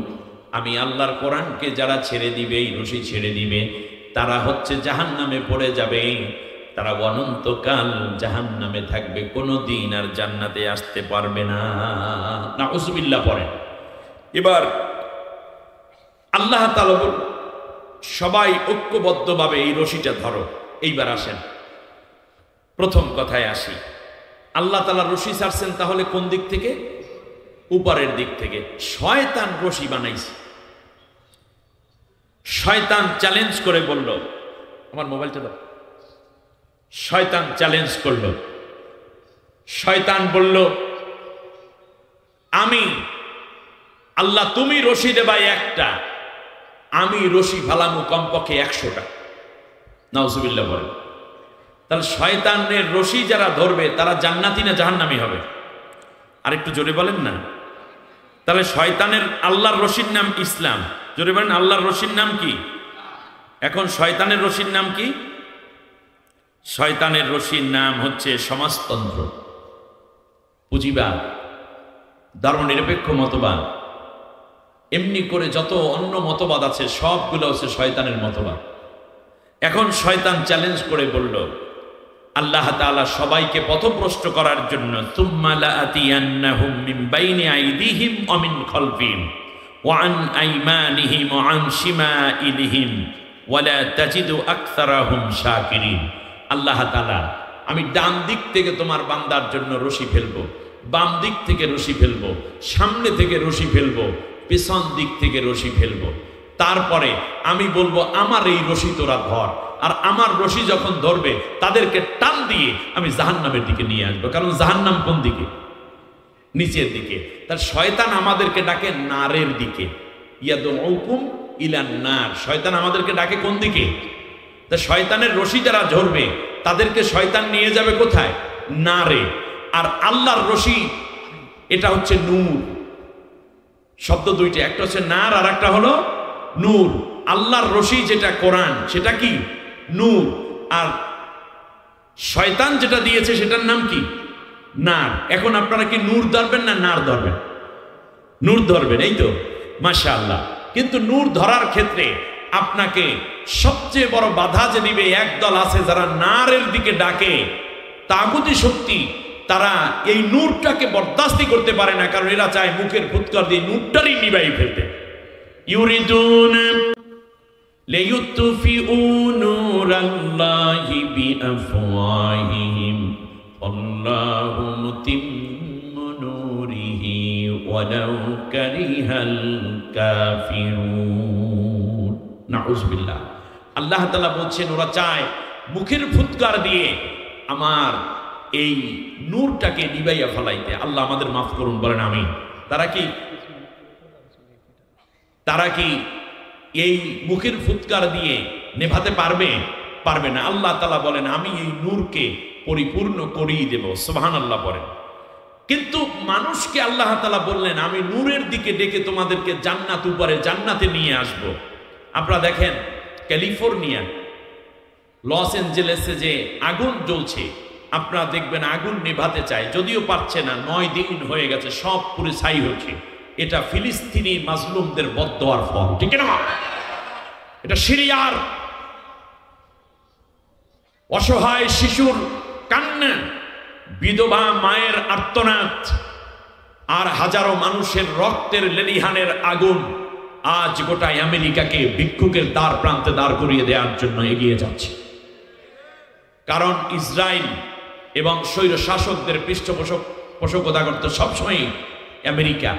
আমি আল্লাহর কোরআনকে যারা ছেড়ে দিবে এই রশি ছেড়ে দিবে তারা হচ্ছে জাহান্নামে পড়ে যাবে তারা অনন্তকাল জাহান্নামে থাকবে কোনোদিন আর জান্নাতে আসতে পারবে না নাউযুবিল্লাহ পড়েন এবার আল্লাহ তাআলা সবাই ঐক্যবদ্ধভাবে এই রশিটা ধরো এইবার আসেন প্রথম কথায় আসি আল্লাহ তাআলা রশি ছাড়ছেন তাহলে কোন দিক থেকে উপরের দিক থেকে শয়তান রশি বানাইছে শয়তান চ্যালেঞ্জ করে বলল আমার মোবাইলটা দাও শয়তান চ্যালেঞ্জ করল শয়তান বলল আমি আল্লাহ তুমি রশি দেবা একটা আমি রশি ফালামু কমপক্ষে 100টা নাউজুবিল্লাহ বলেন তাহলে শয়তানের রশি যারা ধরবে তারা জান্নাতি না জাহান্নামী হবে আর একটু জোরে বলেন না তাহলে শয়তানের আল্লাহর রশির নাম ইসলাম জোরে বলেন আল্লাহর রশির নাম কি এখন শয়তানের রশির নাম কি শয়তানের রশির নাম হচ্ছে সমাজতন্ত্র পুঁজিবাদ ধর্মনিরপেক্ষ মতবাদ এমনি করে যত অন্য মতবাদ আছে সবগুলো হচ্ছে শয়তানের মতবাদ এখন শয়তান চ্যালেঞ্জ করে বলল আল্লাহ তাআলা সবাইকে পথভ্রষ্ট করার জন্য সুম্মা লাআতিয়ান্নাহুম মিন বাইনি আইদিহিম ওয়া মিন খালফিহিম ওয়া আন আইমানিহিম ওয়া আন শিমাইলিহিম ওয়া লা তাজিদু আকসারাহুম শাকিরিন আল্লাহ তাআলা আমি ডান দিক থেকে তোমার বান্দার জন্য রশি ফেলবো বাম দিক থেকে রশি ফেলবো সামনে থেকে রশি ফেলবো পেছন দিক থেকে রশি ফেলবো তারপরে আমি বলবো আমার এই রশি তোরা ধর আর আমার রশি যখন ধরবে তাদেরকে টান দিয়ে আমি জাহান্নামের দিকে নিয়ে আসবো কারণ জাহান্নাম কোন দিকে নিচের দিকে তার শয়তান আমাদেরকে ডাকে নারের দিকে ইয়াদউকুম ইলান নার শয়তান আমাদেরকে ডাকে কোন দিকে তা শয়তানের রশি যারা ধরবে তাদেরকে শয়তান নিয়ে যাবে কোথায় নারে আর আল্লাহর রশি এটা হচ্ছে নূর শব্দ দুইটা একটা হচ্ছে নার আর একটা হলো নূর আল্লাহর রশি যেটা কোরআন সেটা কি নূর আর শয়তান যেটা দিয়েছে সেটার নাম কি নার এখন আপনারা কি নূর ধরবেন না নার ধরবেন নূর ধরবেন এই তো মাশাআল্লাহ কিন্তু নূর ধরার ক্ষেত্রে আপনাকে সবচেয়ে বড় বাধা যে দিবে একদল আছে যারা নারের দিকে ডাকে তাগুতি শক্তি তারা এই নূরটাকে বরদাস্তি করতে পারে না, কারণ এরা চায় মুখের ফুৎকার দিয়ে নূরটারই নিভাই ফেলতে। ইউরিদুন লিইউতফিউ নূরাল্লাহি বিআফওয়াহিহিম আল্লাহু মুতিম্মু নূরিহি ওয়ালাউ কারিহাল কাফিরুন। নাউযুবিল্লাহ। আল্লাহ তাআলা বলছেন ওরা চায় মুখের ফুৎকার দিয়ে আমার এই নূরটাকে নিভাইয়া ফেলাইতে। আল্লাহ আমাদের মাফ করুন, বলেন আমিন। তারা কি এই মুখের ফুৎকার দিয়ে নেভাতে পারবে না। আল্লাহ তাআলা বলেন আমি এই নূরকে পরিপূর্ণ করিয়ে দেব। সুবহানাল্লাহ বলেন। কিন্তু মানুষকে আল্লাহ তাআলা বললেন আমি নূরের দিকে ডেকে তোমাদেরকে জান্নাত উপরে জান্নাতে নিয়ে আসব। আপনারা দেখেন ক্যালিফোর্নিয়া লস অ্যাঞ্জেলেসে যে আগুন জ্বলছে, আপনারা দেখবেন আগুন নেভাতে চায়, যদিও পারছে না। 9 দিন হয়ে গেছে, সব পুরো ছাই হচ্ছে। এটা ফিলিস্তিনি মাজলুমদের বদদোয়ার ফল, ঠিক না? এটা সিরিয়ার অসহায় শিশুর কান্না, বিধবা মায়ের আর্তনাদ, আর হাজারো মানুষের রক্তের লেলিহানের আগুন আজ গোটা আমেরিকাকে ভিক্ষুকের দ্বার প্রান্তে দাঁড় করিয়ে দেওয়ার জন্য এগিয়ে যাচ্ছে। কারণ ইসরায়েল এবং স্বৈর শাসকদের পৃষ্ঠপোষকতা করতে সবসময় আমেরিকা।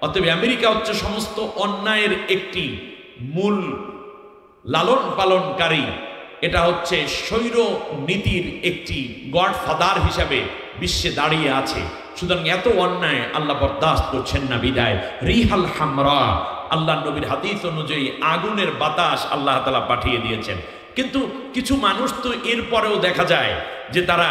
অতএব আমেরিকা হচ্ছে সমস্ত অন্যায়ের একটি মূল লালন পালনকারী। এটা হচ্ছে স্বৈর নীতির একটি গডফাদার হিসাবে বিশ্বে দাঁড়িয়ে আছে। সুতরাং এত অন্যায় আল্লাহ বরদাস্ত করছেন না বিদায় রিহাল হামরা, আল্লাহ নবীর হাদিস অনুযায়ী আগুনের বাতাস আল্লাহ তাআলা পাঠিয়ে দিয়েছেন। কিন্তু কিছু মানুষ তো এরপরেও দেখা যায় যে তারা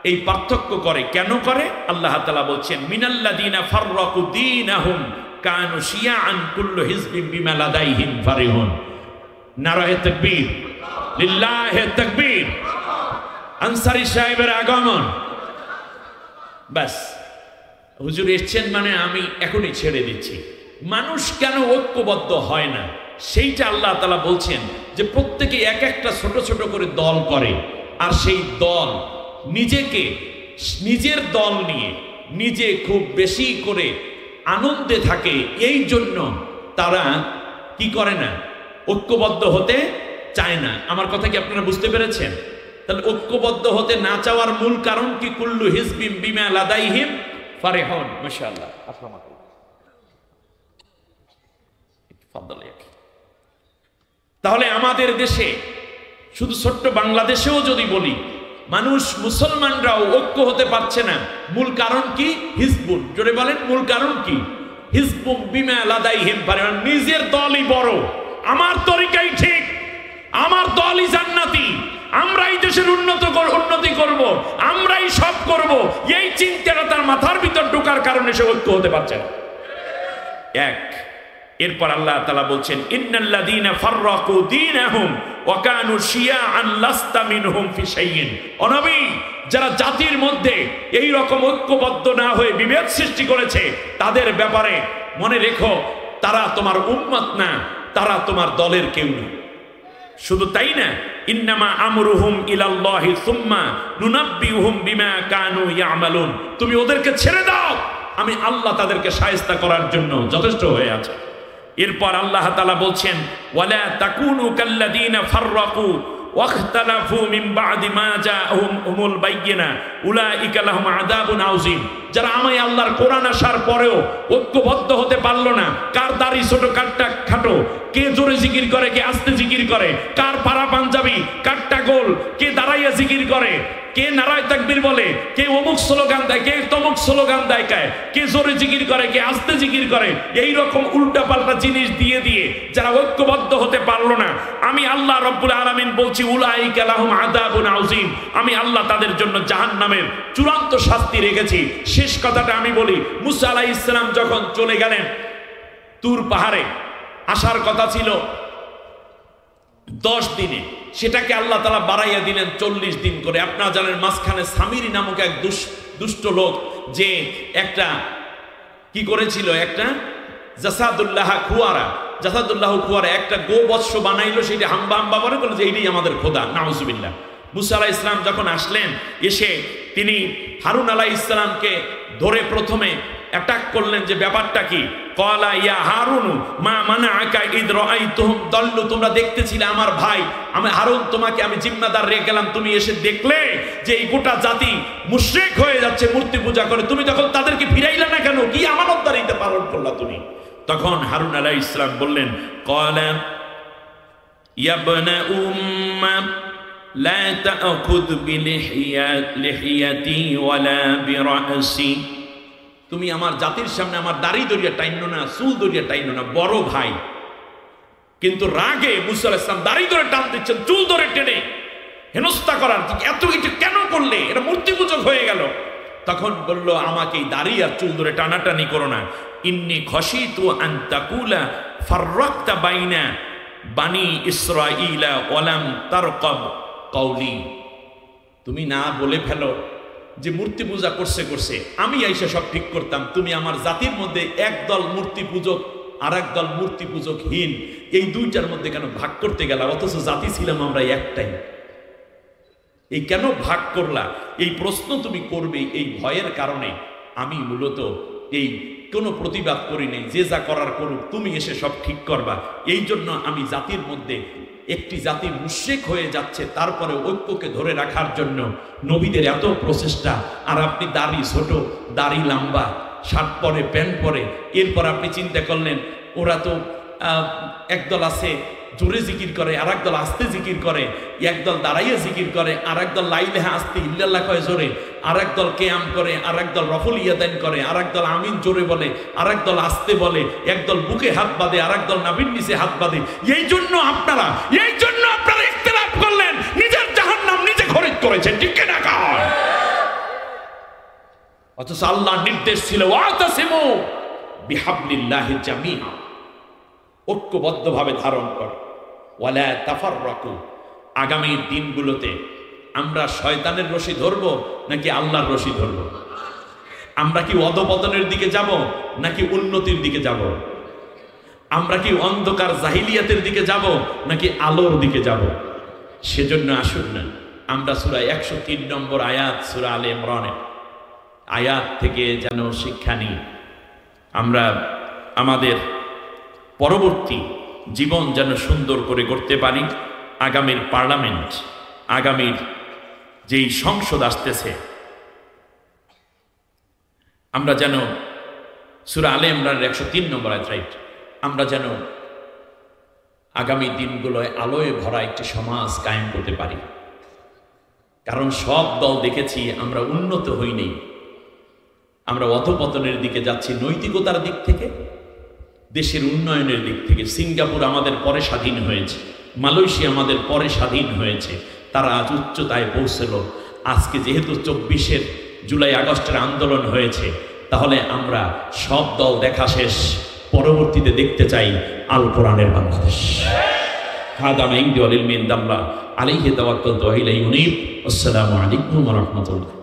এই পার্থক্য করে। কেন করে? আল্লাহ তাআলা বলছেন মিনাল্লাযীনা ফাররাকু দীনাহুম কানু শিয়াআন কুল্লু হিজবিন বিমা লাদাইহিম ফারিহুন। নারায়ে তাকবীর, লিল্লাহি তাকবীর। আনসারী সাহেবের আগমন, বাস হুজুর এসেছেন মানে আমি এখনই ছেড়ে দিচ্ছি। মানুষ কেন ঐক্যবদ্ধ হয় না সেইটা আল্লাহ তাআলা বলছেন যে প্রত্যেকে এক একটা ছোট ছোট করে দল করে, আর সেই দল নিজেকে নিজের দল নিয়ে নিজে খুব বেশি করে আনন্দে থাকে। এই জন্য তারা কি করে না, ঐক্যবদ্ধ হতে চায় না। আমার কথা কি আপনারা বুঝতে পেরেছেন? তাহলে ঐক্যবদ্ধ হতে না চাওয়ার মূল কারণ কি? কুল্লু হিজবিম বিমা লাদাইহিম ফারিহুন। মাশাআল্লাহ। তাহলে আমাদের দেশে শুধু ছোট্ট বাংলাদেশেও যদি বলি, মানুষ মুসলমানরাও ঐক্য হতে পারছে না। মূল কারণ কি? হিজবুন। জোরে বলেন, মূল কারণ কি? হিজবুম বিমা লাদাইহিম ফারিহুন। নিজের দলই বড়, আমার তরিকাই ঠিক, আমার দলই জান্নাতি, আমরাই দেশের উন্নতি করব, আমরাই সব করব। এই চিন্তাটা তার মাথার ভিতর ঢোকার কারণে সে ঐক্য হতে পারছে না। এক। এরপর আল্লাহ তাআলা বলছেন ইন্নাল্লাযীনা ফাররাকু দীনাহুম ওয়া কানু শিয়াআন লাস্তা মিনহুম ফি শাইইন। ও নবী, যারা জাতির মধ্যে এই রকম ঐক্যবদ্ধ না হয়ে বিভেদ সৃষ্টি করেছে, তাদের ব্যাপারে মনে রেখো তারা তোমার উম্মত না, তারা তোমার দলের কেউ না। শুধু তাই না, ইন্নামা আমরুহুম ইলাল্লাহি সুম্মা নুনাব্বিউহুম বিমা কানু ইয়ামালুন। তুমি ওদেরকে ছেড়ে দাও, আমি আল্লাহ তাদেরকে শায়েস্তা করার জন্য যথেষ্ট হয়ে আছে। এরপর আল্লাহ তাআলা বলছেন ওয়ালা তাকুনু কাল্লাযীনা ফাররাকু ওয়াখতালাফু মিন বা'দি মা জাআহুমুল বায়িনা উলাইকা লাহুম আযাবুন আযীম। যারা আমায় আল্লাহর কোরআন আসার পরেও ঐক্যবদ্ধ হতে পারলো না, কার দাড়ি ছোট কারটা খাটো, কে জোরে জিকির করে কে আস্তে জিকির করে, কার পাড়া পাঞ্জাবি কারটা গোল, কে দাঁড়াইয়া জিকির করে, কে নারায়ে তাকবীর বলে, কে অমুক স্লোগান দেয়, কে তমুক স্লোগান দেয়, কে জোরে জিকির করে কে আস্তে জিকির করে, এই রকম উল্টাপাল্টা জিনিস দিয়ে দিয়ে যারা ঐক্যবদ্ধ হতে পারলো না, আমি আল্লাহ রব্বুল আলামিন বলছি উলাইকা লাহুম আযাবুন আযীম। আমি আল্লাহ তাদের জন্য জাহান্নামের চূড়ান্ত শাস্তি রেখেছি। শেষ কথাটা আমি বলি, মুসা আলাইহিস সালাম যখন চলে গেলেন তুর পাহাড়ে, আসার কথা ছিল 10 দিনে, সেটাকে আল্লাহ তাআলা বাড়াইয়া দিলেন 40 দিন করে। আপনারা জানেন মাঝখানে সামিরি নামক এক দুষ্ট লোক যে একটা কি করেছিল, একটা জাসাদুল্লাহ খুয়ারা একটা গোবৎস বানাইলো, সেটা হাম্বা হাম্বা মনে করলো যে এইটাই আমাদের খোদা। নাউজুবিল্লাহ। মুসা আলাইহিস সালাম যখন আসলেন, এসে তিনি হারুন আলাইহিস সালামকে ধরে প্রথমে অ্যাটাক করলেন যে ব্যাপারটা কি। ক্বালা ইয়া হারুন মা মানাআকা ইদ রাআইতুহুম দাল্লু, তোমরা দেখতেছিলে আমার ভাই আমি হারুন তোমাকে আমি জিম্মাদার রেখে গেলাম, তুমি এসে দেখলে যে এই গোটা জাতি মুশরিক হয়ে যাচ্ছে, মূর্তি পূজা করে, তুমি তখন তাদেরকে ফিরাইলা না কেন? কি আমানতদারিতে পালন করলা তুমি? তখন হারুন আলাইহিস সালাম বললেন ক্বালা ইয়া বনা উম্মা লা তা'খুদ বিলিহিয়াতি ওয়ালা বিরাসি, তুমি আমার জাতির সামনে আমার দাড়ি দড়িয়া টাইনো না, চুল দড়িয়া টাইনো না, বড় ভাই। কিন্তু রাগে মুসা আলাইহিস সালাম দাড়ি ধরে টান দিচ্ছেন, চুল ধরে টেনে হেনস্থা করার, এত কিছু কেন করলে? এটা মূর্তি পূজক হয়ে গেল। তখন বলল আমাকে এই দাড়ি আর চুল ধরে টানাটানি করো না। ইন্নী খশিতু আন তাকুলা ফাররাকতা বাইনা বানি ইসরাঈলা ওয়ালাম তারকাব কওলি, তুমি না বলে ফেলো যে মূর্তি পূজা করছে আমি আইসা সব ঠিক করতাম, তুমি আমার জাতির মধ্যে একদল মূর্তি পূজক আর একদল মূর্তি পূজকহীন, এই দুইটার মধ্যে কেন ভাগ করতে গেলা? অথচ জাতি ছিলাম আমরা একটাই, এই কেন ভাগ করলা? এই প্রশ্ন তুমি করবে এই ভয়ের কারণে আমি মূলত এই কোনো প্রতিবাদ করি নাই, যে যা করার করুক, তুমি এসে সব ঠিক করবা। এই জন্য আমি জাতির মধ্যে একটি জাতি মুশরিক হয়ে যাচ্ছে, তারপরে ঐক্যকে ধরে রাখার জন্য নবীদের এত প্রচেষ্টা, আর আপনি দাড়ি ছোট, দাড়ি লম্বা, শার্ট পরে, প্যান্ট পরে, এরপর আপনি চিন্তা করলেন ওরা তো একদল আছে জোরে জিকির করে, আর একদল আস্তে জিকির করে, একদল দাঁড়াইয়ে জিকির করে, আর একদল লাইলেহা আস্তে ইল্লাল্লাহ কয় জোরে, আর একদল কেয়াম করে, আর একদল রফুল ইয়াদাইন করে, আর একদল আমিন জোরে বলে, আর একদল আস্তে বলে, একদল বুকে হাত বাঁধে, আর একদল নাভির নিচে হাত বাঁধে। এই জন্য আপনারা ইখতিলাফ করলেন, নিজের জাহান্নাম নিজে খরিদ করেছেন, ঠিক না? কার অথচ আল্লাহর নির্দেশ ছিল ওয়াতাসিমু বিহাবলিল্লাহি জামিআ, ঐক্যবদ্ধভাবে ধারণ কর, ওয়ালা তাফাররাকু। আগামী দিনগুলোতে আমরা শয়তানের রশি ধরব নাকি আল্লাহর রশি ধরব? আমরা কি অধপতনের দিকে যাব নাকি উন্নতির দিকে যাব? আমরা কি অন্ধকার জাহিলিয়াতের দিকে যাব নাকি আলোর দিকে যাব? সেজন্য আসুন না আমরা সূরা 103 নম্বর আয়াত সূরা আলে ইমরানের আয়াত থেকে যেন শিক্ষা নিই, আমরা আমাদের পরবর্তী জীবন যেন সুন্দর করে করতে পারি। আগামীর পার্লামেন্ট, আগামীর যেই সংসদ আসতেছে, আমরা যেন সূরা আলে ইমরানের 103 নম্বর আয়াত, রাইট, আমরা যেন আগামী দিনগুলোয় আলোয় ভরা একটি সমাজ কায়েম করতে পারি। কারণ সব দল দেখেছি আমরা উন্নত হইনি, আমরা অধপতনের দিকে যাচ্ছি, নৈতিকতার দিক থেকে, দেশের উন্নয়নের দিক থেকে। সিঙ্গাপুর আমাদের পরে স্বাধীন হয়েছে, মালয়েশিয়া আমাদের পরে স্বাধীন হয়েছে, তারা আজ উচ্চতায় পৌঁছল। আজকে যেহেতু 24 জুলাই আগস্টের আন্দোলন হয়েছে, তাহলে আমরা সব দল দেখা শেষ, পরবর্তীতে দেখতে চাই আল কোরআনের বাংলাদেশ। হাদা মা ইনদি ওয়াল ইলমি ইনদাল্লাহ আলাইহি তাওয়াক্কালতু ওয়া ইলাইহি উনীব। আসসালামু আলাইকুম ওয়া রাহমাতুল্লাহ।